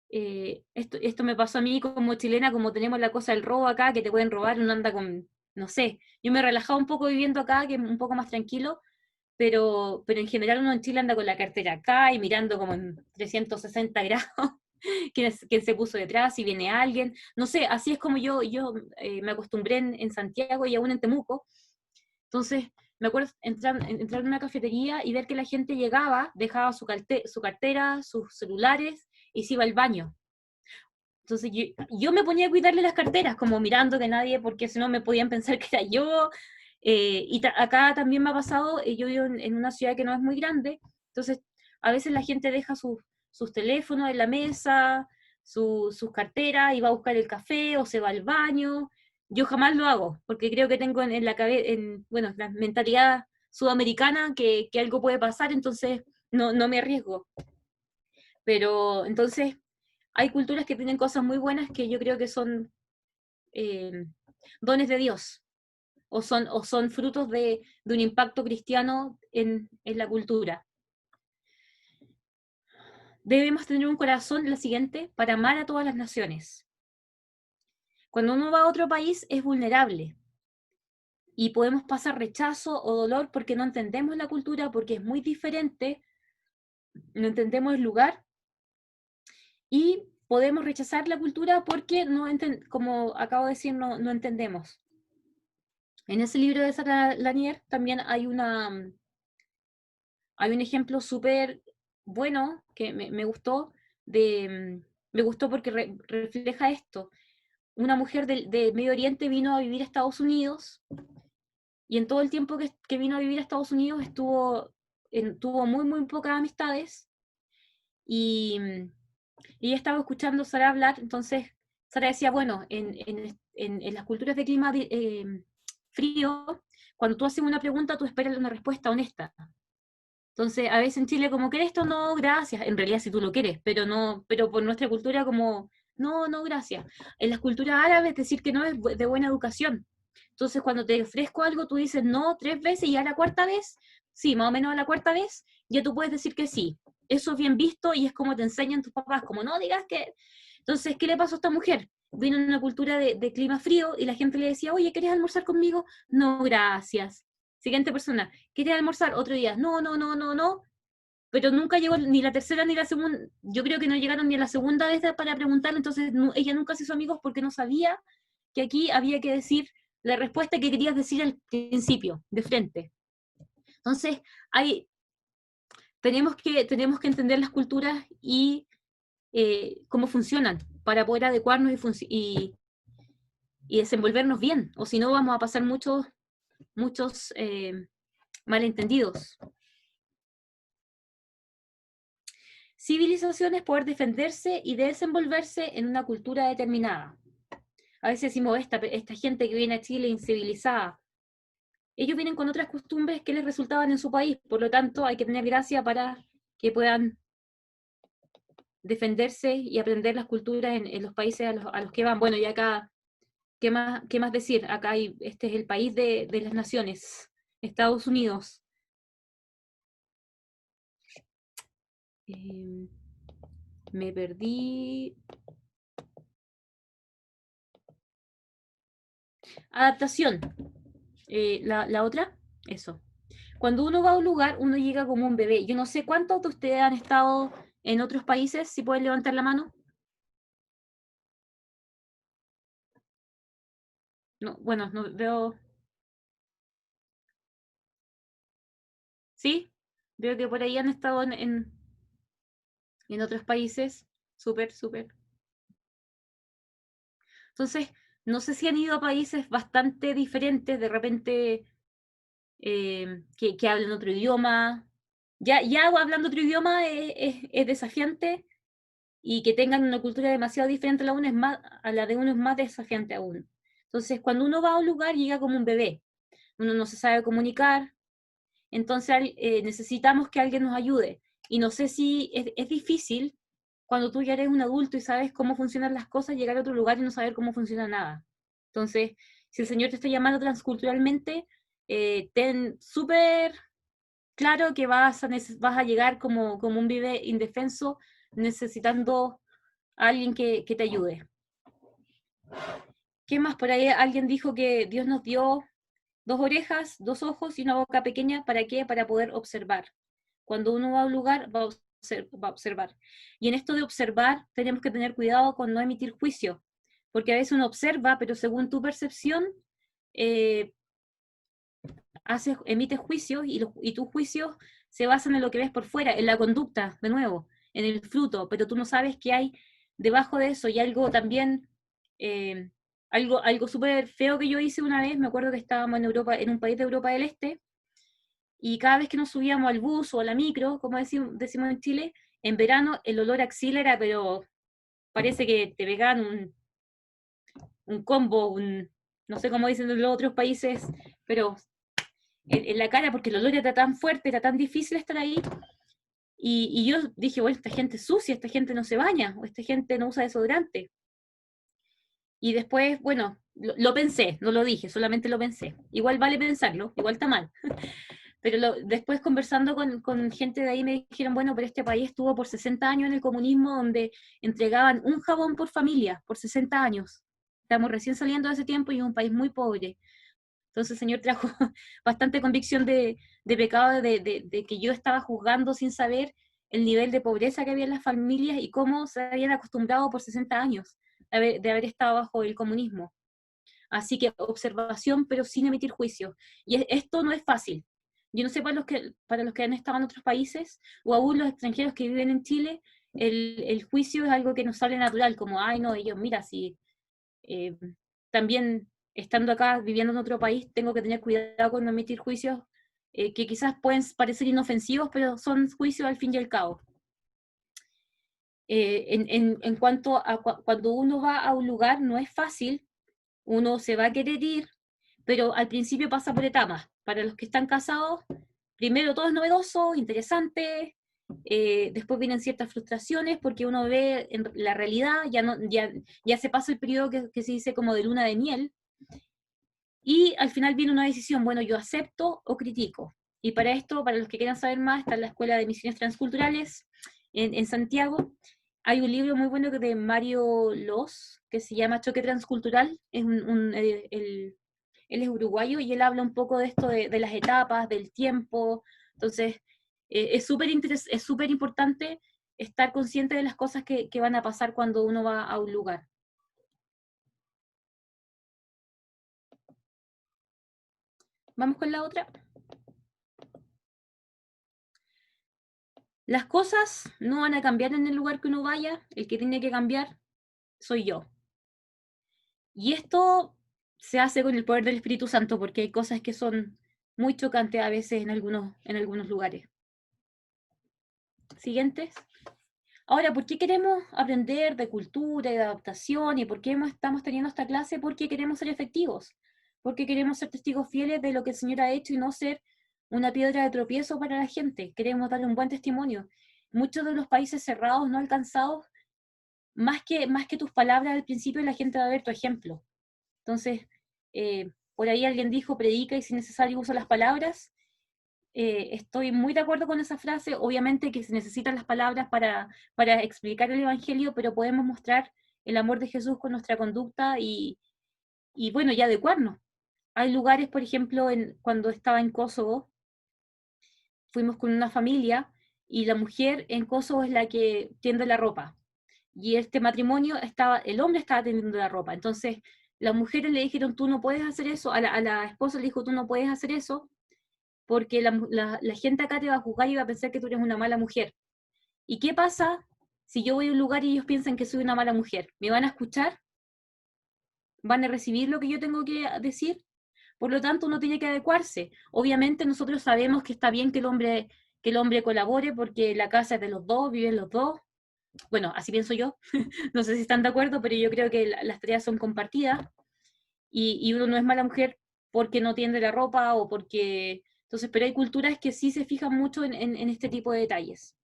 esto me pasó a mí como chilena, como tenemos la cosa del robo acá, que te pueden robar, uno anda con, no sé, yo me he relajado un poco viviendo acá, que es un poco más tranquilo, pero en general uno en Chile anda con la cartera acá y mirando como en 360 grados quién se puso detrás, si viene alguien, no sé, así es como yo me acostumbré en Santiago y aún en Temuco. Entonces, me acuerdo entrar en una cafetería y ver que la gente llegaba, dejaba su cartera, sus celulares, y se iba al baño. Entonces yo me ponía a cuidarle las carteras, como mirando que nadie, porque si no me podían pensar que era yo. Acá también me ha pasado, yo vivo en una ciudad que no es muy grande, entonces a veces la gente deja sus teléfonos en la mesa, sus carteras, y va a buscar el café o se va al baño. Yo jamás lo hago, porque creo que tengo en la cabeza, bueno, la mentalidad sudamericana, que algo puede pasar, entonces no me arriesgo. Pero entonces hay culturas que tienen cosas muy buenas que yo creo que son dones de Dios, o son frutos de un impacto cristiano en la cultura. Debemos tener un corazón, la siguiente, para amar a todas las naciones. Cuando uno va a otro país es vulnerable, y podemos pasar rechazo o dolor porque no entendemos la cultura, porque es muy diferente, no entendemos el lugar, y podemos rechazar la cultura porque, como acabo de decir, no entendemos. En ese libro de Sarah Lanier también hay un ejemplo súper bueno que me gustó, me gustó porque refleja esto. Una mujer de Medio Oriente vino a vivir a Estados Unidos, y en todo el tiempo que vino a vivir a Estados Unidos tuvo muy, muy pocas amistades, y ella estaba escuchando a Sara hablar. Entonces Sara decía, bueno, en las culturas de clima frío, cuando tú haces una pregunta, tú esperas una respuesta honesta. Entonces, a veces en Chile, como, ¿quieres esto? No, gracias. En realidad, si tú lo quieres, pero por nuestra cultura, como, no, gracias. En las culturas árabes, decir que no es de buena educación. Entonces, cuando te ofrezco algo, tú dices no 3 veces, y a la cuarta vez, sí, más o menos a la cuarta vez, ya tú puedes decir que sí. Eso es bien visto, y es como te enseñan tus papás, como no digas que... Entonces, ¿qué le pasó a esta mujer? Vino en una cultura de clima frío, y la gente le decía, oye, ¿quieres almorzar conmigo? No, gracias. Siguiente persona, ¿quieres almorzar? Otro día, no, pero nunca llegó ni la tercera ni la segunda. Yo creo que no llegaron ni a la segunda vez para preguntarle. Entonces ella nunca se hizo amigos porque no sabía que aquí había que decir la respuesta que querías decir al principio, de frente. Entonces, tenemos que entender las culturas y cómo funcionan para poder adecuarnos y desenvolvernos bien, o si no vamos a pasar muchos malentendidos. Civilización es poder defenderse y desenvolverse en una cultura determinada. A veces decimos, esta gente que viene a Chile incivilizada, ellos vienen con otras costumbres que les resultaban en su país, por lo tanto hay que tener gracia para que puedan defenderse y aprender las culturas en los países a los que van. Bueno, y acá, ¿qué más decir? Acá este es el país de las naciones, Estados Unidos. Me perdí. Adaptación. La otra, eso. Cuando uno va a un lugar, uno llega como un bebé. Yo no sé cuántos de ustedes han estado en otros países, si pueden levantar la mano. No, bueno, no veo. ¿Sí? Veo que por ahí han estado en otros países. Súper. Entonces, no sé si han ido a países bastante diferentes, de repente, que hablan otro idioma. Ya hablando otro idioma es desafiante, y que tengan una cultura demasiado diferente a la de uno es más desafiante aún. Entonces, cuando uno va a un lugar, llega como un bebé. Uno no se sabe comunicar, entonces necesitamos que alguien nos ayude. Y no sé si es difícil, cuando tú ya eres un adulto y sabes cómo funcionan las cosas, llegar a otro lugar y no saber cómo funciona nada. Entonces, si el Señor te está llamando transculturalmente, ten súper claro que vas a llegar como un bebé indefenso, necesitando a alguien que te ayude. ¿Qué más? Por ahí alguien dijo que Dios nos dio 2 orejas, 2 ojos y una boca pequeña. ¿Para qué? Para poder observar. Cuando uno va a un lugar, va a observar. Y en esto de observar, tenemos que tener cuidado con no emitir juicio, porque a veces uno observa, pero según tu percepción, emites juicios, y tus juicios se basan en lo que ves por fuera, en la conducta, de nuevo, en el fruto, pero tú no sabes qué hay debajo de eso. Y algo también, algo súper feo que yo hice una vez, me acuerdo que estábamos en Europa, en un país de Europa del Este, y cada vez que nos subíamos al bus o a la micro, como decimos en Chile, en verano el olor a axila era, pero parece que te pegaban un combo, no sé cómo dicen en los otros países, pero en la cara, porque el olor era tan fuerte, era tan difícil estar ahí. Y yo dije, bueno, esta gente es sucia, esta gente no se baña, o esta gente no usa desodorante. Y después, bueno, lo pensé, no lo dije, solamente lo pensé. Igual vale pensarlo, igual está mal. Pero después, conversando con gente de ahí, me dijeron, bueno, pero este país estuvo por 60 años en el comunismo, donde entregaban un jabón por familia, por 60 años. Estamos recién saliendo de ese tiempo, y es un país muy pobre. Entonces el Señor trajo bastante convicción de pecado, de que yo estaba juzgando sin saber el nivel de pobreza que había en las familias y cómo se habían acostumbrado por 60 años de haber estado bajo el comunismo. Así que observación, pero sin emitir juicio. Y esto no es fácil. Yo no sé para los que han estado en otros países, o aún los extranjeros que viven en Chile, el juicio es algo que nos sale natural, como, ay no, ellos, mira, si también estando acá, viviendo en otro país, tengo que tener cuidado con no emitir juicios que quizás pueden parecer inofensivos, pero son juicios al fin y al cabo. En cuanto a cuando uno va a un lugar, no es fácil, uno se va a querer ir, pero al principio pasa por etapas. Para los que están casados, primero todo es novedoso, interesante, después vienen ciertas frustraciones porque uno ve en la realidad, ya se pasa el periodo que se dice como de luna de miel, y al final viene una decisión, bueno, yo acepto o critico. Y para esto, para los que quieran saber más, está en la Escuela de Misiones Transculturales en Santiago. Hay un libro muy bueno de Mario Loz, que se llama Choque Transcultural, él es uruguayo y él habla un poco de esto, de las etapas, del tiempo. Entonces, es súper importante estar consciente de las cosas que van a pasar cuando uno va a un lugar. Vamos con la otra. Las cosas no van a cambiar en el lugar que uno vaya, el que tiene que cambiar soy yo. Y esto se hace con el poder del Espíritu Santo, porque hay cosas que son muy chocantes a veces en algunos lugares. Siguientes. Ahora, ¿por qué queremos aprender de cultura y de adaptación? ¿Y por qué estamos teniendo esta clase? Porque queremos ser efectivos. Porque queremos ser testigos fieles de lo que el Señor ha hecho y no ser una piedra de tropiezo para la gente. Queremos darle un buen testimonio. Muchos de los países cerrados, no alcanzados, más que tus palabras al principio, la gente va a ver tu ejemplo. Entonces, por ahí alguien dijo, predica y si necesario usa las palabras. Estoy muy de acuerdo con esa frase. Obviamente que se necesitan las palabras para explicar el Evangelio, pero podemos mostrar el amor de Jesús con nuestra conducta y bueno, y adecuarnos. Hay lugares, por ejemplo, cuando estaba en Kosovo, fuimos con una familia y la mujer en Kosovo es la que tiende la ropa. Y este matrimonio el hombre estaba tendiendo la ropa. Entonces, las mujeres le dijeron, tú no puedes hacer eso. A la esposa le dijo, tú no puedes hacer eso, porque la gente acá te va a juzgar y va a pensar que tú eres una mala mujer. ¿Y qué pasa si yo voy a un lugar y ellos piensan que soy una mala mujer? ¿Me van a escuchar? ¿Van a recibir lo que yo tengo que decir? Por lo tanto, uno tiene que adecuarse. Obviamente nosotros sabemos que está bien que el hombre colabore porque la casa es de los dos, viven los dos. Bueno, así pienso yo. No sé si están de acuerdo, pero yo creo que las tareas son compartidas y uno no es mala mujer porque no tiende la ropa o porque... Entonces, pero hay culturas que sí se fijan mucho en este tipo de detalles.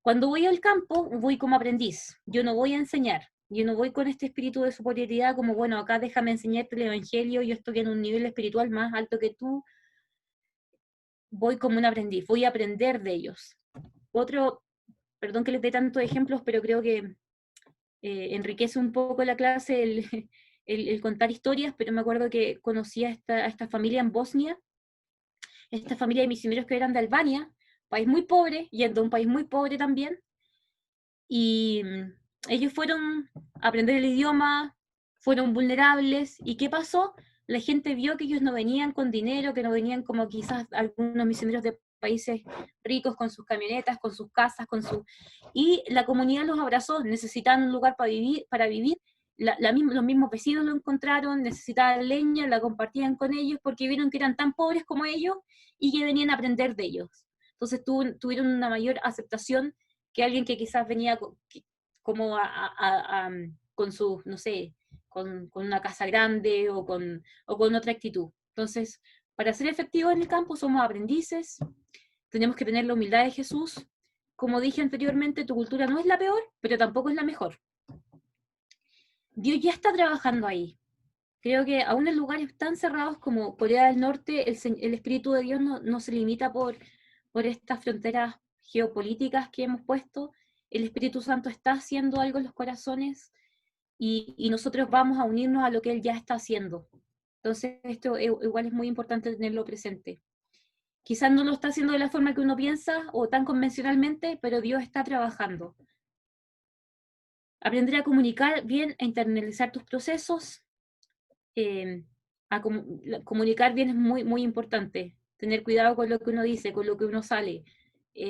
Cuando voy al campo, voy como aprendiz. Yo no voy a enseñar. Yo no voy con este espíritu de superioridad como, bueno, acá déjame enseñarte el Evangelio, yo estoy en un nivel espiritual más alto que tú. Voy como un aprendiz, voy a aprender de ellos. Perdón que les dé tantos ejemplos, pero creo que enriquece un poco la clase el contar historias, pero me acuerdo que conocí a esta familia en Bosnia, esta familia de misioneros que eran de Albania, país muy pobre, yendo a un país muy pobre también, y ellos fueron a aprender el idioma, fueron vulnerables, ¿y qué pasó? La gente vio que ellos no venían con dinero, que no venían como quizás algunos misioneros de países ricos con sus camionetas, con sus casas, y la comunidad los abrazó, necesitaban un lugar para vivir, los mismos vecinos lo encontraron, necesitaban leña, la compartían con ellos porque vieron que eran tan pobres como ellos y que venían a aprender de ellos. Entonces tuvieron una mayor aceptación que alguien que quizás venía como con su, no sé, con una casa grande o con otra actitud. Entonces, para ser efectivos en el campo somos aprendices, tenemos que tener la humildad de Jesús. Como dije anteriormente, tu cultura no es la peor, pero tampoco es la mejor. Dios ya está trabajando ahí. Creo que aún en lugares tan cerrados como Corea del Norte, el Espíritu de Dios no se limita por estas fronteras geopolíticas que hemos puesto. El Espíritu Santo está haciendo algo en los corazones y nosotros vamos a unirnos a lo que Él ya está haciendo. Entonces esto igual es muy importante tenerlo presente. Quizás no lo está haciendo de la forma que uno piensa o tan convencionalmente, pero Dios está trabajando. Aprender a comunicar bien, a internalizar tus procesos. Comunicar bien es muy, muy importante. Tener cuidado con lo que uno dice, con lo que uno sale.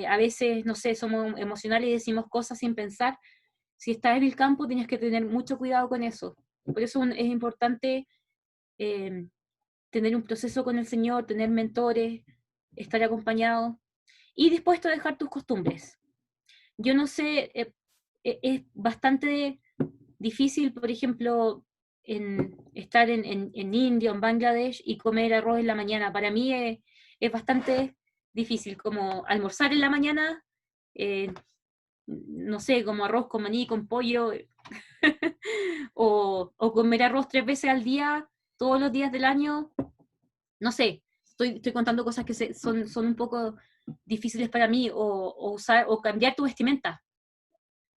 A veces, no sé, somos emocionales y decimos cosas sin pensar. Si estás en el campo, tienes que tener mucho cuidado con eso. Por eso es importante tener un proceso con el Señor, tener mentores, estar acompañado y dispuesto a dejar tus costumbres. Yo no sé, es bastante difícil, por ejemplo, estar en India o en Bangladesh y comer arroz en la mañana. Para mí es bastante difícil, como almorzar en la mañana, no sé, como arroz con maní, con pollo, o comer arroz 3 veces al día, todos los días del año, no sé, estoy contando cosas que son un poco difíciles para mí, o usar, o cambiar tu vestimenta,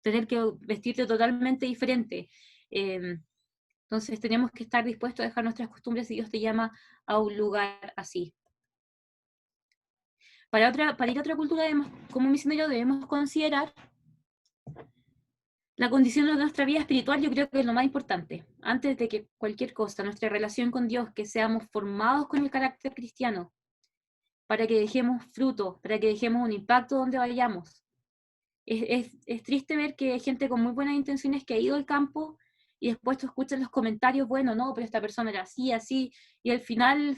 tener que vestirte totalmente diferente. Entonces tenemos que estar dispuestos a dejar nuestras costumbres si Dios te llama a un lugar así. Para ir a otra cultura, como misionero, debemos considerar la condición de nuestra vida espiritual. Yo creo que es lo más importante. Antes de que cualquier cosa, nuestra relación con Dios, que seamos formados con el carácter cristiano, para que dejemos fruto, para que dejemos un impacto donde vayamos. Es triste ver que hay gente con muy buenas intenciones que ha ido al campo y después tú escuchas los comentarios, bueno, no, pero esta persona era así, así, y al final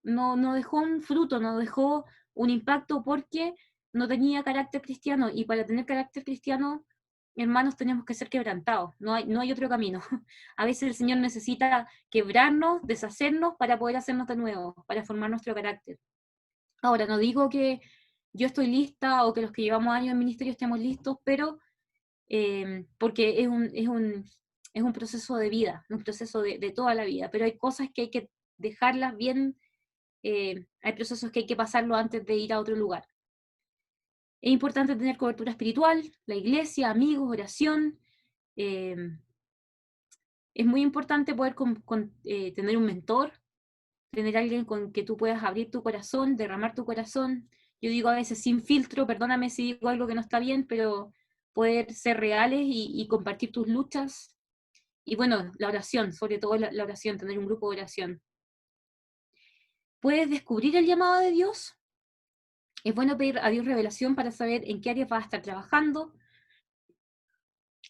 no dejó un fruto, no dejó un impacto porque no tenía carácter cristiano, y para tener carácter cristiano, hermanos, tenemos que ser quebrantados, no hay otro camino. A veces el Señor necesita quebrarnos, deshacernos para poder hacernos de nuevo, para formar nuestro carácter. Ahora, no digo que yo estoy lista o que los que llevamos años en ministerio estemos listos, pero porque es un proceso de vida, un proceso de toda la vida, pero hay cosas que hay que dejarlas bien, hay procesos que hay que pasarlo antes de ir a otro lugar. Es importante tener cobertura espiritual, la iglesia, amigos, oración. Es muy importante poder tener un mentor, tener alguien con que tú puedas abrir tu corazón, derramar tu corazón. Yo digo a veces sin filtro, perdóname si digo algo que no está bien, pero poder ser reales y compartir tus luchas. Y bueno, la oración, sobre todo la oración, tener un grupo de oración. Puedes descubrir el llamado de Dios. Es bueno pedir a Dios revelación para saber en qué áreas vas a estar trabajando.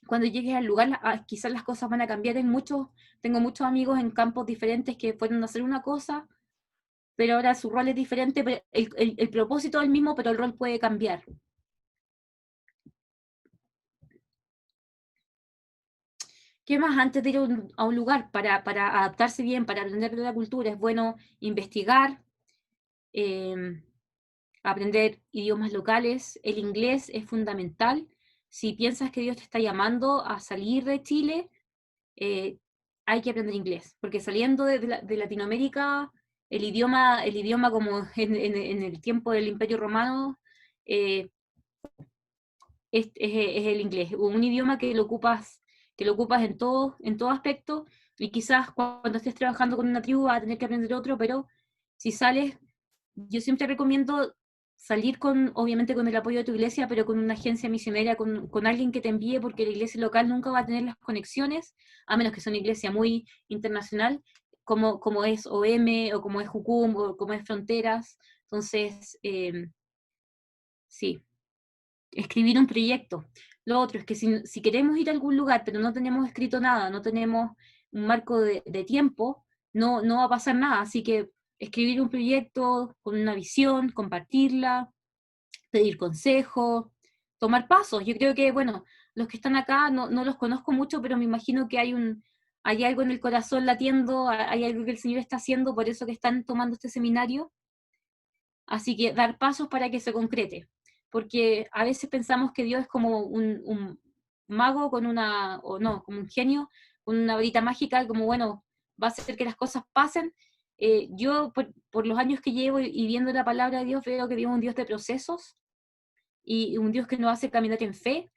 Cuando llegues al lugar, quizás las cosas van a cambiar. Tengo muchos amigos en campos diferentes que fueron a hacer una cosa, pero ahora su rol es diferente, pero el propósito es el mismo, pero el rol puede cambiar. ¿Qué más? Antes de ir a un lugar, para adaptarse bien, para aprender de la cultura, es bueno investigar, aprender idiomas locales. El inglés es fundamental. Si piensas que Dios te está llamando a salir de Chile, hay que aprender inglés, porque saliendo de Latinoamérica, el idioma como en el tiempo del Imperio Romano, es el inglés, un idioma que lo ocupas en todo aspecto, y quizás cuando estés trabajando con una tribu vas a tener que aprender otro, pero si sales, yo siempre recomiendo salir obviamente con el apoyo de tu iglesia, pero con una agencia misionera, con alguien que te envíe, porque la iglesia local nunca va a tener las conexiones, a menos que sea una iglesia muy internacional, como es OM, o como es Jucum, o como es Fronteras. Entonces, sí, escribir un proyecto. Lo otro es que si queremos ir a algún lugar, pero no tenemos escrito nada, no tenemos un marco de tiempo, no va a pasar nada. Así que escribir un proyecto con una visión, compartirla, pedir consejo, tomar pasos. Yo creo que, bueno, los que están acá no los conozco mucho, pero me imagino que hay algo en el corazón latiendo, hay algo que el Señor está haciendo, por eso que están tomando este seminario. Así que dar pasos para que se concrete, porque a veces pensamos que Dios es como un mago como un genio con una varita mágica, como bueno, va a hacer que las cosas pasen. Yo, por los años que llevo y viendo la palabra de Dios, veo que Dios es un Dios de procesos, y un Dios que nos hace caminar en fe,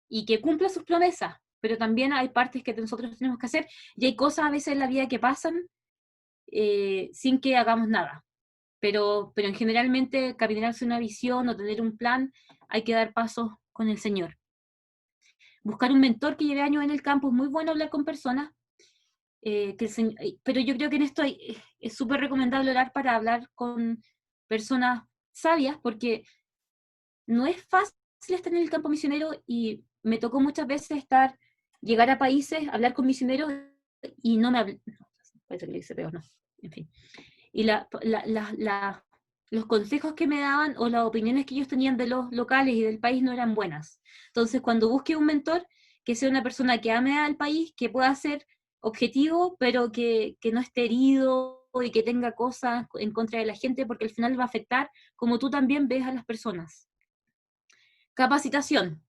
y que cumple sus promesas, pero también hay partes que nosotros tenemos que hacer, y hay cosas a veces en la vida que pasan sin que hagamos nada. pero en generalmente caminarse una visión o tener un plan, hay que dar pasos con el Señor. Buscar un mentor que lleve años en el campo, es muy bueno hablar con personas, pero yo creo que en esto es súper recomendable orar para hablar con personas sabias, porque no es fácil estar en el campo misionero, y me tocó muchas veces llegar a países, hablar con misioneros, y no me hablan, parece que le dice peor, no, en fin. Y los consejos que me daban o las opiniones que ellos tenían de los locales y del país no eran buenas. Entonces, cuando busque un mentor, que sea una persona que ame al país, que pueda ser objetivo, pero que no esté herido y que tenga cosas en contra de la gente, porque al final va a afectar como tú también ves a las personas. Capacitación.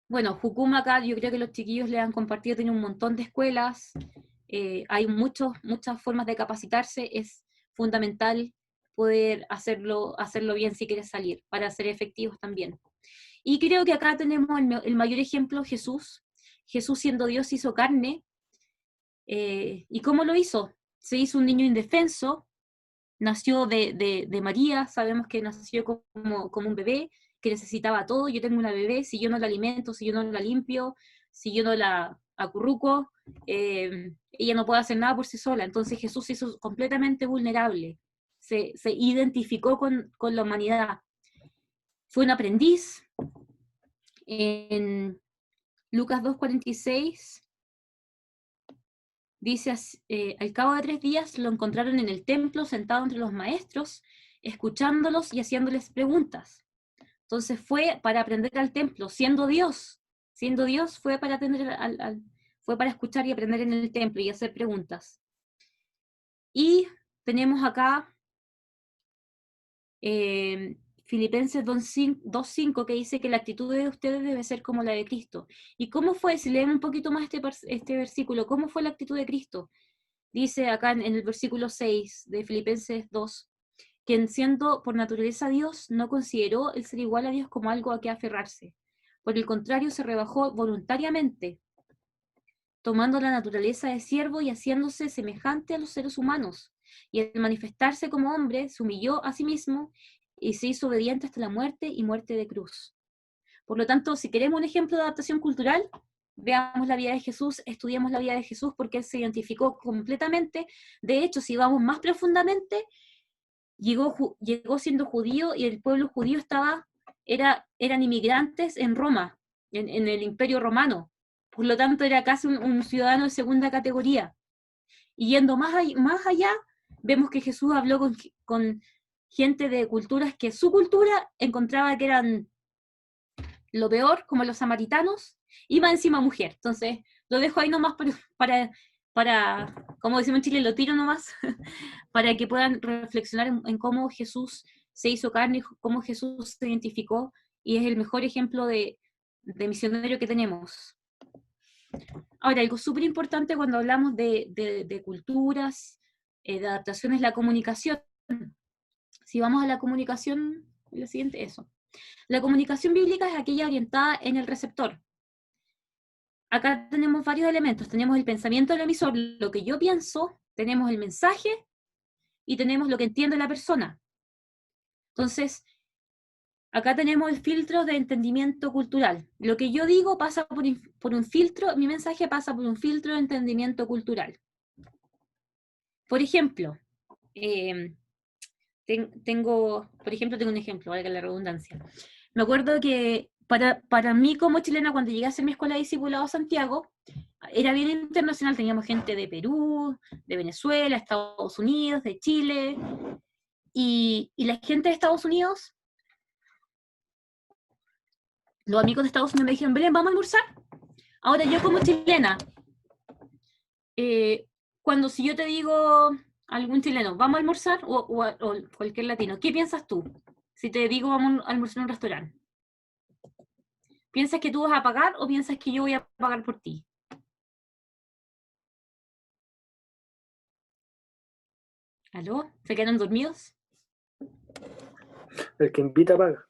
Bueno, Jukuma acá, yo creo que los chiquillos le han compartido, tiene un montón de escuelas, hay muchas formas de capacitarse, es fundamental poder hacerlo bien si quieres salir, para ser efectivos también. Y creo que acá tenemos el mayor ejemplo, Jesús. Jesús, siendo Dios, hizo carne. ¿Y cómo lo hizo? Se hizo un niño indefenso, nació de María, sabemos que nació como un bebé, que necesitaba todo. Yo tengo una bebé, si yo no la alimento, si yo no la limpio, si yo no la acurruco, ella no puede hacer nada por sí sola. Entonces Jesús se hizo completamente vulnerable, se identificó con la humanidad. Fue un aprendiz. En Lucas 2:46 dice, al cabo de 3 días lo encontraron en el templo, sentado entre los maestros, escuchándolos y haciéndoles preguntas. Entonces fue para aprender al templo, siendo Dios fue para fue para escuchar y aprender en el templo y hacer preguntas. Y tenemos acá Filipenses 2:5, que dice que la actitud de ustedes debe ser como la de Cristo. ¿Y cómo fue? Si leemos un poquito más este versículo, ¿cómo fue la actitud de Cristo? Dice acá en el versículo 6 de Filipenses 2, quien siendo por naturaleza Dios, no consideró el ser igual a Dios como algo a que aferrarse. Por el contrario, se rebajó voluntariamente, tomando la naturaleza de siervo y haciéndose semejante a los seres humanos. Y al manifestarse como hombre, se humilló a sí mismo y se hizo obediente hasta la muerte y muerte de cruz. Por lo tanto, si queremos un ejemplo de adaptación cultural, veamos la vida de Jesús, estudiemos la vida de Jesús, porque él se identificó completamente. De hecho, si vamos más profundamente, llegó siendo judío, y el pueblo judío eran inmigrantes en Roma, en el Imperio Romano. Por lo tanto, era casi un ciudadano de segunda categoría. Y yendo más allá, vemos que Jesús habló con gente de culturas que su cultura encontraba que eran lo peor, como los samaritanos, y más encima mujer. Entonces, lo dejo ahí nomás para, como decimos en Chile, lo tiro nomás, para que puedan reflexionar en cómo Jesús se hizo carne, cómo Jesús se identificó, y es el mejor ejemplo de misionero que tenemos. Ahora, algo súper importante cuando hablamos de culturas, de adaptación, es la comunicación. Si vamos a la comunicación, la siguiente, eso. La comunicación bíblica es aquella orientada en el receptor. Acá tenemos varios elementos. Tenemos el pensamiento del emisor, lo que yo pienso, tenemos el mensaje, y tenemos lo que entiende la persona. Entonces, acá tenemos el filtro de entendimiento cultural. Lo que yo digo pasa por un filtro, mi mensaje pasa por un filtro de entendimiento cultural. Por ejemplo, tengo un ejemplo, valga la redundancia. Me acuerdo que para mí como chilena, cuando llegué a hacer mi escuela de discipulado a Santiago, era bien internacional, teníamos gente de Perú, de Venezuela, Estados Unidos, de Chile, y la gente de Estados Unidos, los amigos de Estados Unidos me dijeron, Belén, ¿vamos a almorzar? Ahora yo como chilena, si yo te digo algún chileno, ¿vamos a almorzar? O cualquier latino, ¿qué piensas tú? Si te digo vamos a almorzar en un restaurante, ¿piensas que tú vas a pagar o piensas que yo voy a pagar por ti? ¿Aló? ¿Se quedaron dormidos? El que invita paga.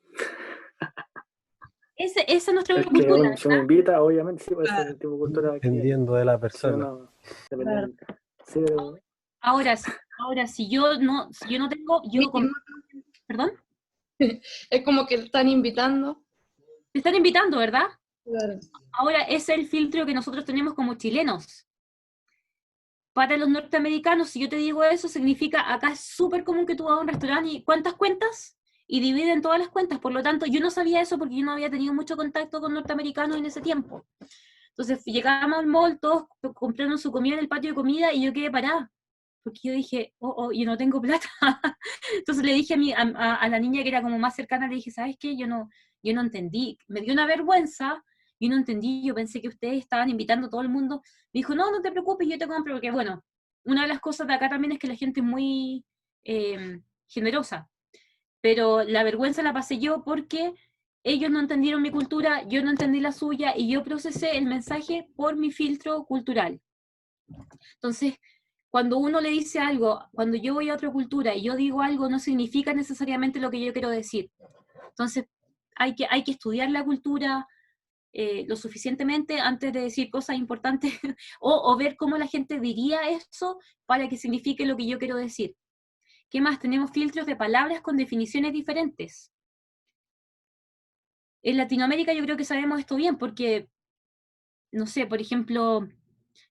Esa es nuestra cultura. cultura. Si uno invita, obviamente, sí, puede ser el tipo de cultura. Dependiendo de la persona. Si uno, dependiendo. Sí, pero... Ahora, Ahora, si yo no tengo, ¿perdón? Es como que están invitando. Te están invitando, ¿verdad? Claro. Ahora, es el filtro que nosotros tenemos como chilenos. Para los norteamericanos, si yo te digo eso, significa, acá es súper común que tú vas a un restaurante y ¿cuántas cuentas? Y dividen todas las cuentas. Por lo tanto, yo no sabía eso porque yo no había tenido mucho contacto con norteamericanos en ese tiempo. Entonces, llegábamos al mall, todos compraron su comida en el patio de comida y yo quedé parada. Porque yo dije, yo no tengo plata. Entonces le dije a la niña que era como más cercana, le dije, ¿sabes qué? Yo no entendí. Me dio una vergüenza, yo no entendí, yo pensé que ustedes estaban invitando a todo el mundo. Me dijo, no te preocupes, yo te compro, porque bueno, una de las cosas de acá también es que la gente es muy generosa. Pero la vergüenza la pasé yo porque ellos no entendieron mi cultura, yo no entendí la suya, y yo procesé el mensaje por mi filtro cultural. Entonces, cuando uno le dice algo, cuando yo voy a otra cultura y yo digo algo, no significa necesariamente lo que yo quiero decir. Entonces, hay que estudiar la cultura lo suficientemente antes de decir cosas importantes o ver cómo la gente diría eso para que signifique lo que yo quiero decir. ¿Qué más? Tenemos filtros de palabras con definiciones diferentes. En Latinoamérica yo creo que sabemos esto bien porque, no sé, por ejemplo,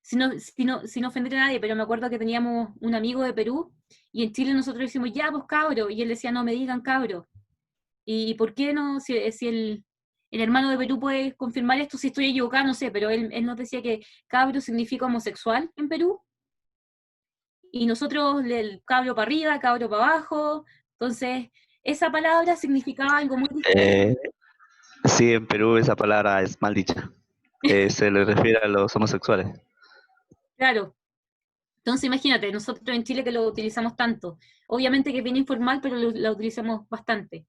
sin ofender a nadie, pero me acuerdo que teníamos un amigo de Perú y en Chile nosotros decimos, ya, pues cabro, y él decía, no me digan cabro. ¿Y por qué no? Si el hermano de Perú puede confirmar esto, si estoy equivocada, no sé, pero él nos decía que cabro significa homosexual en Perú, y nosotros el cabro para arriba, cabro para abajo, entonces esa palabra significaba algo muy diferente. Sí, en Perú esa palabra es mal dicha. Se le refiere a los homosexuales. Claro. Entonces imagínate, nosotros en Chile que lo utilizamos tanto, obviamente que es bien informal, pero lo utilizamos bastante.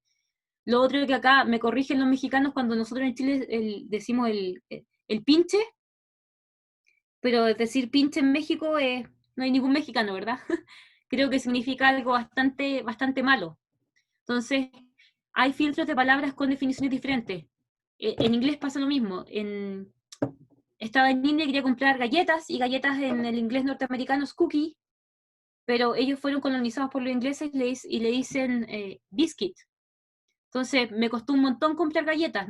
Lo otro es que acá me corrigen los mexicanos cuando nosotros en Chile decimos el pinche, pero decir pinche en México no hay ningún mexicano, ¿verdad? Creo que significa algo bastante, bastante malo. Entonces, hay filtros de palabras con definiciones diferentes. En inglés pasa lo mismo. Estaba en India y quería comprar galletas, y galletas en el inglés norteamericano es cookie, pero ellos fueron colonizados por los ingleses y le dicen biscuit. Entonces, me costó un montón comprar galletas,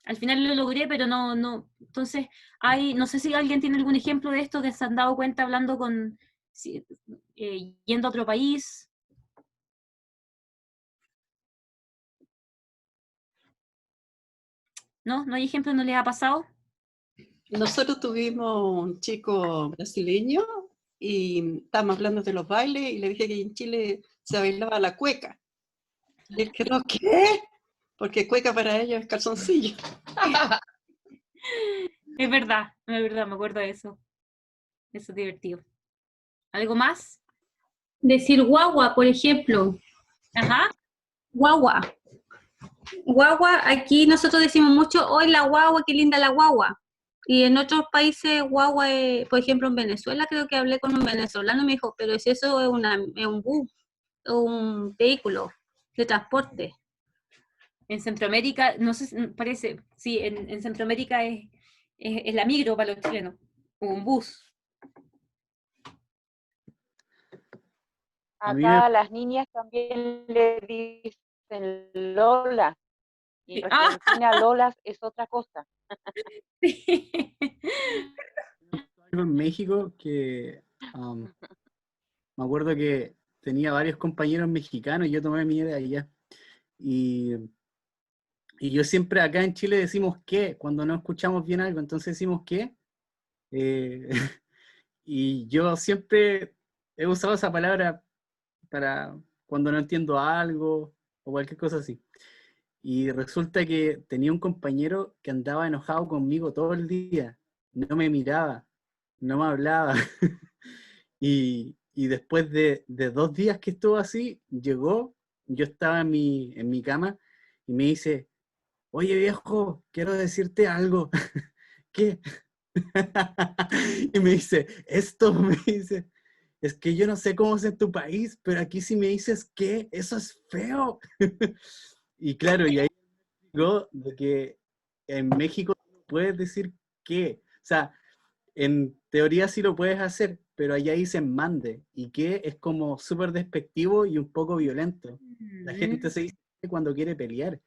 al final lo logré, pero no. Entonces, no sé si alguien tiene algún ejemplo de esto, que se han dado cuenta hablando yendo a otro país. ¿No? ¿No hay ejemplo? ¿No les ha pasado? Nosotros tuvimos un chico brasileño y estábamos hablando de los bailes y le dije que en Chile se bailaba la cueca. Y él quedó, ¿qué? Porque cueca para ellos es calzoncillo. Es verdad, me acuerdo de eso. Eso es divertido. ¿Algo más? Decir guagua, por ejemplo. Ajá. Guagua. Guagua, aquí nosotros decimos mucho, hoy la guagua, qué linda la guagua. Y en otros países, guagua, por ejemplo en Venezuela, creo que hablé con un venezolano y me dijo, pero si eso es un bus, un vehículo de transporte. En Centroamérica, no sé, parece, sí, en Centroamérica es la micro para los chilenos, o un bus. Acá a las niñas también le dicen Lola. Y en Argentina Lolas es otra cosa. Algo en México que me acuerdo que tenía varios compañeros mexicanos y yo tomé mi de allá. Y yo siempre acá en Chile decimos qué, cuando no escuchamos bien algo, entonces decimos qué. Y yo siempre he usado esa palabra para cuando no entiendo algo o cualquier cosa así. Y resulta que tenía un compañero que andaba enojado conmigo todo el día, no me miraba, no me hablaba. y después de 2 días que estuvo así, llegó, yo estaba en mi cama y me dice, oye viejo, quiero decirte algo. ¿Qué? Y me dice, me dice, es que yo no sé cómo es en tu país, pero aquí si me dices qué, eso es feo. Y claro, y ahí digo de que en México no puedes decir qué. O sea, en teoría sí lo puedes hacer, pero allá dicen mande, y que es como súper despectivo y un poco violento. La gente se dice cuando quiere pelear,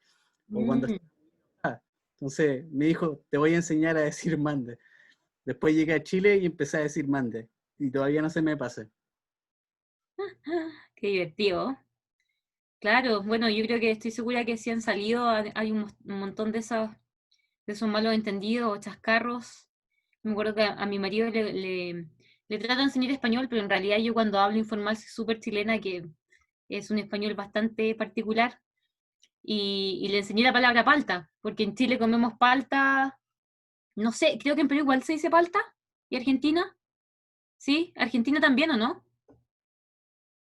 o cuando está enojada. Entonces me dijo, te voy a enseñar a decir mande. Después llegué a Chile y empecé a decir mande, y todavía no se me pasa. Qué divertido. Claro, bueno, yo creo que estoy segura que si han salido, hay un montón de esos malos entendidos o chascarros. Me acuerdo que a mi marido le trato de enseñar español, pero en realidad yo cuando hablo informal soy súper chilena, que es un español bastante particular, y le enseñé la palabra palta, porque en Chile comemos palta, no sé, creo que en Perú igual se dice palta, ¿y Argentina? ¿Sí? ¿Argentina también o no?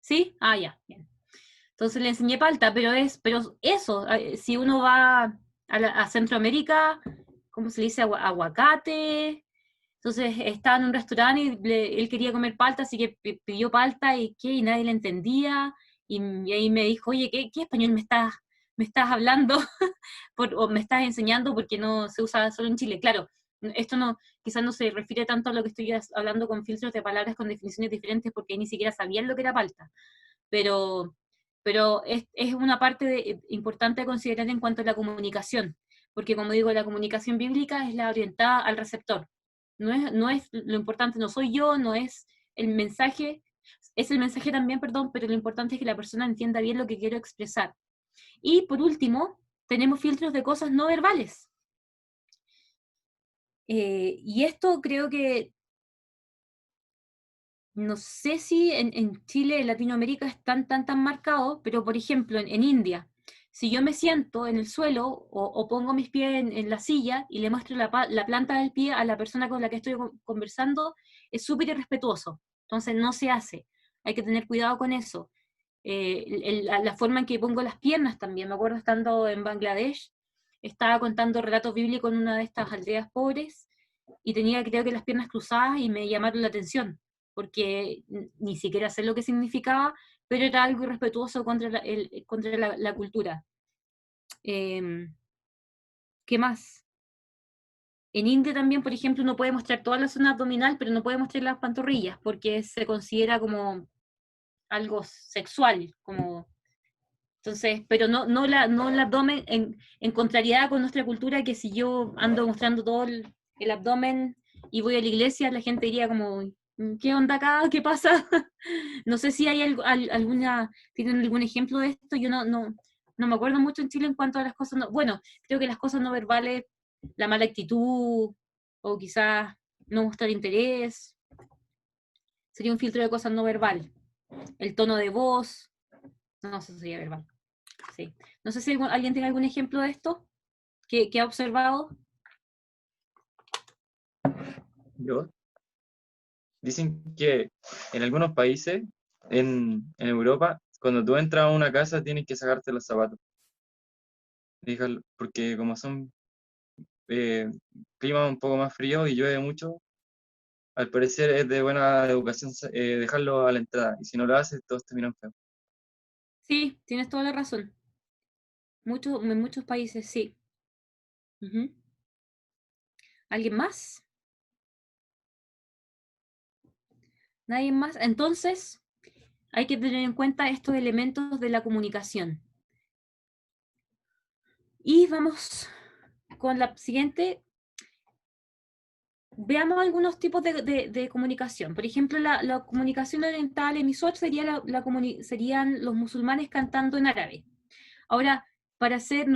¿Sí? Ah, ya, bien. Entonces le enseñé palta, pero eso, si uno va a Centroamérica, ¿cómo se le dice? Aguacate. Entonces estaba en un restaurante y él quería comer palta, así que pidió palta y nadie le entendía. Y ahí me dijo, oye, ¿qué español me estás hablando? O me estás enseñando, porque no se usa solo en Chile. Claro, esto quizás no se refiere tanto a lo que estoy hablando con filtros de palabras con definiciones diferentes, porque ni siquiera sabían lo que era palta. Pero es una parte importante a considerar en cuanto a la comunicación, porque como digo, la comunicación bíblica es la orientada al receptor. No es lo importante, no soy yo, no es el mensaje, es el mensaje también, perdón, pero lo importante es que la persona entienda bien lo que quiero expresar. Y por último, tenemos filtros de cosas no verbales. Y esto creo que, no sé si en Chile, en Latinoamérica es tan marcado, pero por ejemplo en India, si yo me siento en el suelo o pongo mis pies en la silla y le muestro la planta del pie a la persona con la que estoy conversando, es súper irrespetuoso. Entonces no se hace. Hay que tener cuidado con eso. La forma en que pongo las piernas también. Me acuerdo estando en Bangladesh, estaba contando relatos bíblicos en una de estas aldeas pobres y tenía, creo que, las piernas cruzadas y me llamaron la atención, porque ni siquiera sé lo que significaba, pero era algo irrespetuoso contra la cultura. ¿Qué más? En India también, por ejemplo, uno puede mostrar toda la zona abdominal, pero no puede mostrar las pantorrillas, porque se considera como algo sexual, como... Entonces, pero no el abdomen, en contrariedad con nuestra cultura, que si yo ando mostrando todo el abdomen y voy a la iglesia, la gente diría como, ¿qué onda acá? ¿Qué pasa? No sé si hay tienen algún ejemplo de esto. Yo no me acuerdo mucho en Chile en cuanto a las cosas bueno, creo que las cosas no verbales, la mala actitud, o quizás no mostrar interés, sería un filtro de cosas no verbales. El tono de voz, no, eso sería verbal. Sí. No sé si alguien tiene algún ejemplo de esto que ha observado. Yo. Dicen que en algunos países, en Europa, cuando tú entras a una casa tienes que sacarte los zapatos. Porque como son clima un poco más frío y llueve mucho, al parecer es de buena educación dejarlo a la entrada. Y si no lo haces, todos terminan feos. Sí, tienes toda la razón. En muchos países, sí. ¿Alguien más? ¿Nadie más? Entonces, hay que tener en cuenta estos elementos de la comunicación. Y vamos con la siguiente. Veamos algunos tipos de comunicación. Por ejemplo, la comunicación oriental emisor serían los musulmanes cantando en árabe. Ahora, para ser,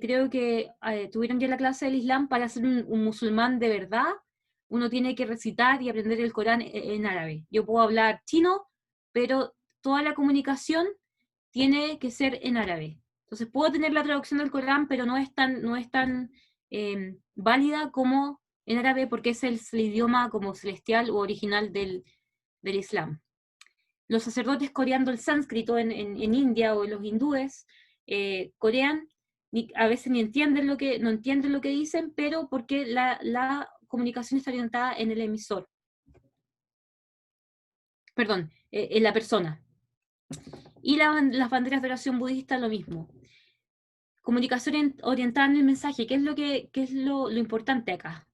creo que tuvieron ya la clase del Islam, para ser un musulmán de verdad, uno tiene que recitar y aprender el Corán en árabe. Yo puedo hablar chino, pero toda la comunicación tiene que ser en árabe. Entonces puedo tener la traducción del Corán, pero no es tan válida como en árabe, porque es el idioma como celestial o original del Islam. Los sacerdotes coreando el sánscrito en India, o los hindúes corean, a veces no entienden lo que dicen, pero porque la comunicación está orientada en el emisor. Perdón, en la persona. Y las banderas de oración budista, lo mismo. Comunicación orientada en el mensaje. ¿Qué es lo importante acá?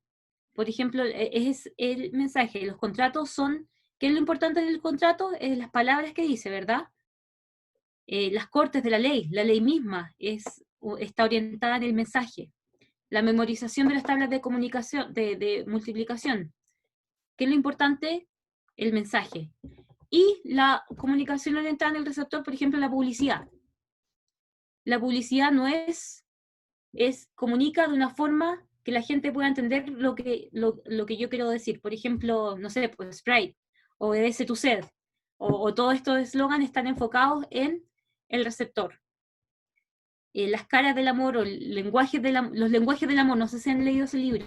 Por ejemplo, es el mensaje. Los contratos son ¿Qué es lo importante del contrato? Es las palabras que dice, ¿verdad? Las cortes de la ley misma está orientada en el mensaje. La memorización de las tablas de comunicación, de multiplicación. ¿Qué es lo importante? El mensaje. Y la comunicación orientada en el receptor, por ejemplo, la publicidad. La publicidad no comunica de una forma que la gente pueda entender lo que yo quiero decir. Por ejemplo, no sé, pues Sprite, o obedece tu sed, o todos estos eslogans están enfocados en el receptor. Las caras del amor, o los lenguajes del amor, no sé si han leído ese libro,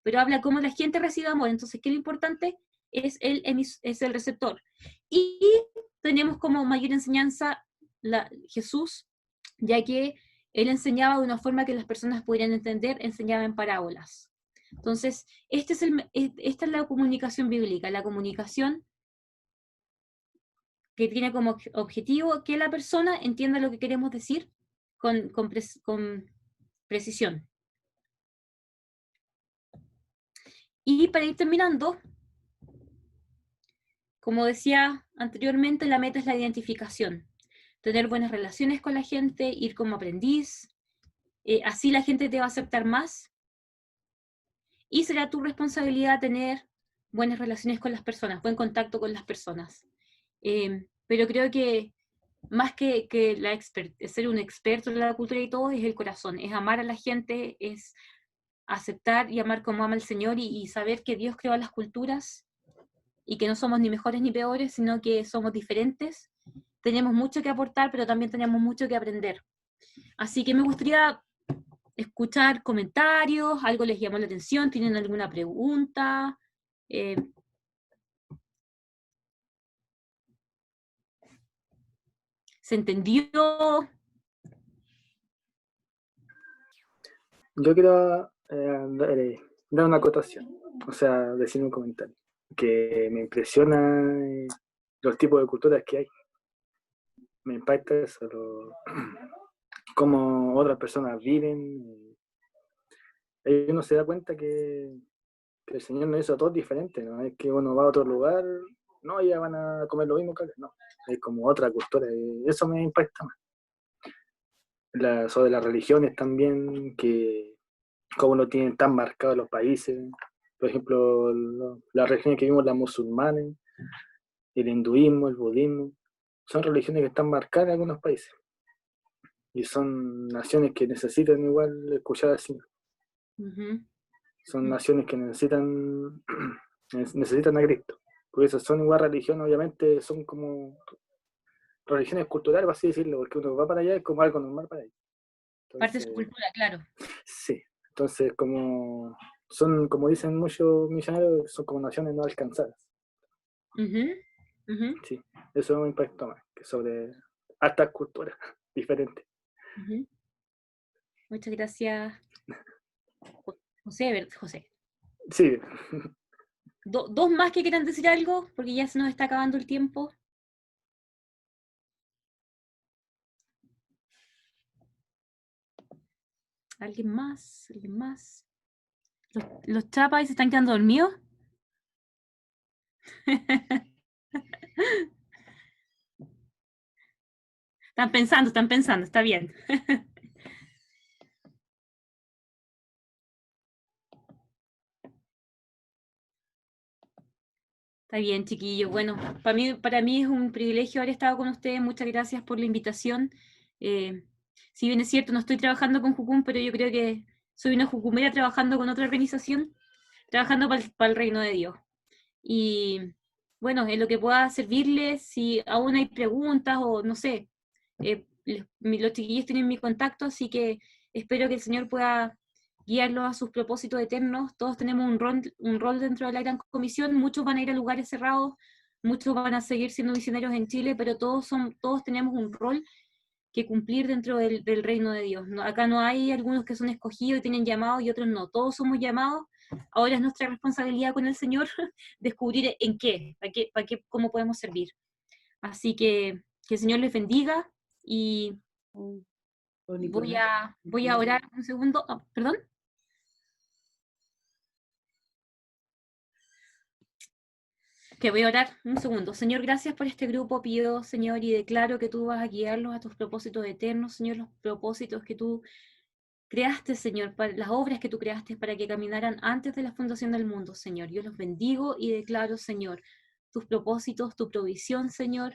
pero habla cómo la gente recibe amor. Entonces, ¿qué es lo importante? Es el receptor. Y tenemos como mayor enseñanza Jesús, ya que él enseñaba de una forma que las personas pudieran entender, enseñaba en parábolas. Entonces, esta es la comunicación bíblica, la comunicación que tiene como objetivo que la persona entienda lo que queremos decir con precisión. Y para ir terminando, como decía anteriormente, la meta es la identificación. Tener buenas relaciones con la gente, ir como aprendiz, así la gente te va a aceptar más, y será tu responsabilidad tener buenas relaciones con las personas, buen contacto con las personas. Pero creo que más que ser un experto en la cultura y todo, es el corazón, es amar a la gente, es aceptar y amar como ama el Señor, y saber que Dios creó las culturas, y que no somos ni mejores ni peores, sino que somos diferentes. Tenemos mucho que aportar, pero también tenemos mucho que aprender. Así que me gustaría escuchar comentarios, algo les llamó la atención, ¿tienen alguna pregunta? ¿Se entendió? Yo quiero dar una acotación, o sea, decir un comentario, que me impresiona los tipos de culturas que hay. Me impacta eso, cómo otras personas viven. Ahí uno se da cuenta que el Señor nos hizo a todos diferentes, ¿no? Es que uno va a otro lugar, no, ya van a comer lo mismo que acá, no. Es como otra cultura, y eso me impacta más. Sobre las religiones también, que como lo tienen tan marcado los países. Por ejemplo, las religiones que vimos, las musulmanes, el hinduismo, el budismo, son religiones que están marcadas en algunos países. Y son naciones que necesitan igual escuchar así. Son naciones que necesitan a Cristo. Por eso son igual religiones, obviamente, son como religiones culturales, por así decirlo, porque uno va para allá es como algo normal para ellos. Entonces, parte de su cultura, claro. Sí, entonces son, como dicen muchos misionarios, son como naciones no alcanzadas. Sí, eso me impactó más, que sobre hartas culturas diferentes. Muchas gracias, José. Sí. ¿Dos más que quieran decir algo? Porque ya se nos está acabando el tiempo. ¿Alguien más? ¿Los chapas se están quedando dormidos? Están pensando, está bien. Está bien, chiquillos. Bueno, para mí es un privilegio haber estado con ustedes. Muchas gracias por la invitación. Si bien es cierto, no estoy trabajando con Jucum, pero yo creo que soy una jucumera trabajando con otra organización, trabajando para el reino de Dios. Y bueno, en lo que pueda servirles, si aún hay preguntas o no sé, los chiquillos tienen mi contacto, así que espero que el Señor pueda guiarlos a sus propósitos eternos. Todos tenemos un rol dentro de la gran comisión, muchos van a ir a lugares cerrados, muchos van a seguir siendo misioneros en Chile, pero todos tenemos un rol que cumplir dentro del reino de Dios. Acá no hay algunos que son escogidos y tienen llamados y otros no, todos somos llamados. Ahora es nuestra responsabilidad con el Señor descubrir en qué, cómo podemos servir. Así que el Señor les bendiga y voy a orar un segundo. Oh, ¿perdón? Que voy a orar un segundo. Señor, gracias por este grupo, pido, Señor, y declaro que tú vas a guiarlos a tus propósitos eternos, Señor, los propósitos que tú creaste, Señor, para las obras que tú creaste para que caminaran antes de la fundación del mundo, Señor. Yo los bendigo y declaro, Señor, tus propósitos, tu provisión, Señor,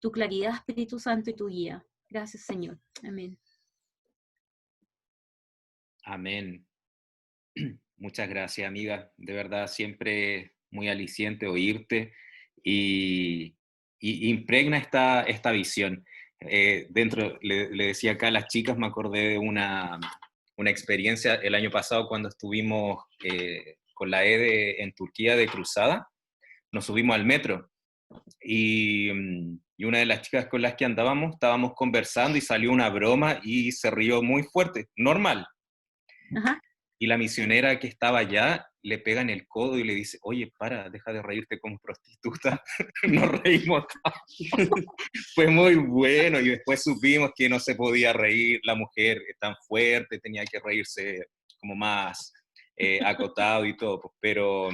tu claridad, Espíritu Santo, y tu guía. Gracias, Señor. Amén. Amén. Muchas gracias, amiga. De verdad, siempre muy aliciente oírte y impregna esta visión. Le decía acá a las chicas, me acordé de una experiencia el año pasado cuando estuvimos con la EDE en Turquía de cruzada. Nos subimos al metro y una de las chicas con las que estábamos conversando y salió una broma y se rió muy fuerte, normal. Ajá. Y la misionera que estaba allá le pega en el codo y le dice, oye, deja de reírte como prostituta. Nos reímos todos. Fue muy bueno, y después supimos que no se podía reír, la mujer es tan fuerte, tenía que reírse como más acotado y todo, pues, pero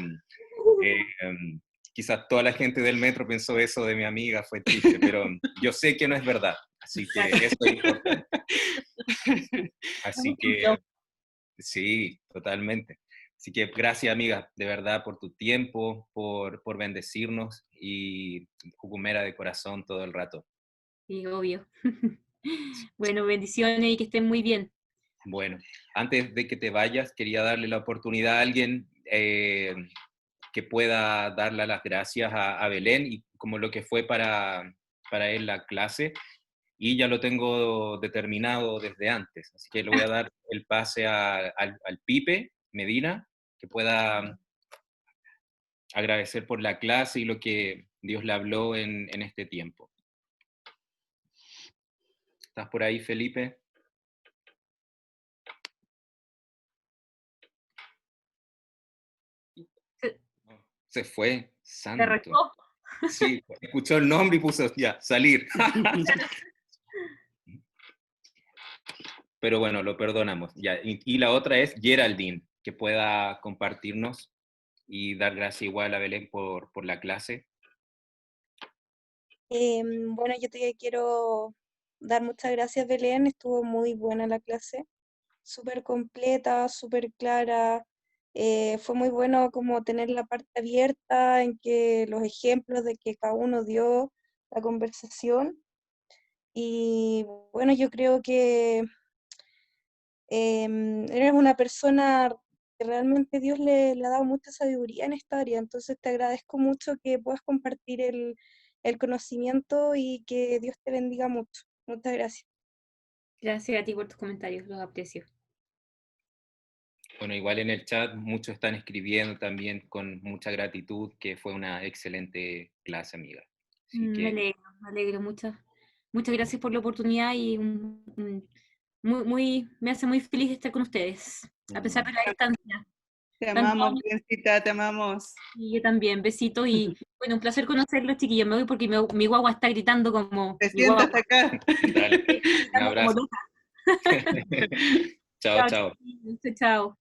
quizás toda la gente del metro pensó eso de mi amiga, fue triste, pero yo sé que no es verdad, así que eso es importante. Así que... Sí, totalmente. Así que gracias, amiga, de verdad, por tu tiempo, por bendecirnos, y jucumera de corazón todo el rato. Sí, obvio. Bueno, bendiciones y que estén muy bien. Bueno, antes de que te vayas, quería darle la oportunidad a alguien que pueda darle las gracias a Belén, y como lo que fue para él la clase, y ya lo tengo determinado desde antes, así que le voy a dar el pase al Pipe Medina, que pueda agradecer por la clase y lo que Dios le habló en este tiempo. ¿Estás por ahí, Felipe? Se fue, santo. Sí, escuchó el nombre y puso ya, salir. Pero bueno, lo perdonamos. Ya. Y la otra es Geraldine, que pueda compartirnos y dar gracias igual a Belén por la clase. Bueno, yo te quiero dar muchas gracias, Belén. Estuvo muy buena la clase, súper completa, súper clara. Fue muy bueno como tener la parte abierta en que los ejemplos de que cada uno dio la conversación. Y bueno, yo creo que eres una persona que realmente Dios le ha dado mucha sabiduría en esta área, entonces te agradezco mucho que puedas compartir el conocimiento y que Dios te bendiga mucho. Muchas gracias. Gracias a ti por tus comentarios, los aprecio. Bueno, igual en el chat muchos están escribiendo también con mucha gratitud que fue una excelente clase, amiga. Así que... Me alegro, muchas gracias por la oportunidad y me hace muy feliz estar con ustedes, a pesar de la distancia. Te amamos, Biencita, te amamos. Y yo también, besito, y bueno, un placer conocerlos, chiquillos. Me voy porque mi guagua está gritando como... Te sientas acá. Dale, un abrazo. Chao, chao. Chao.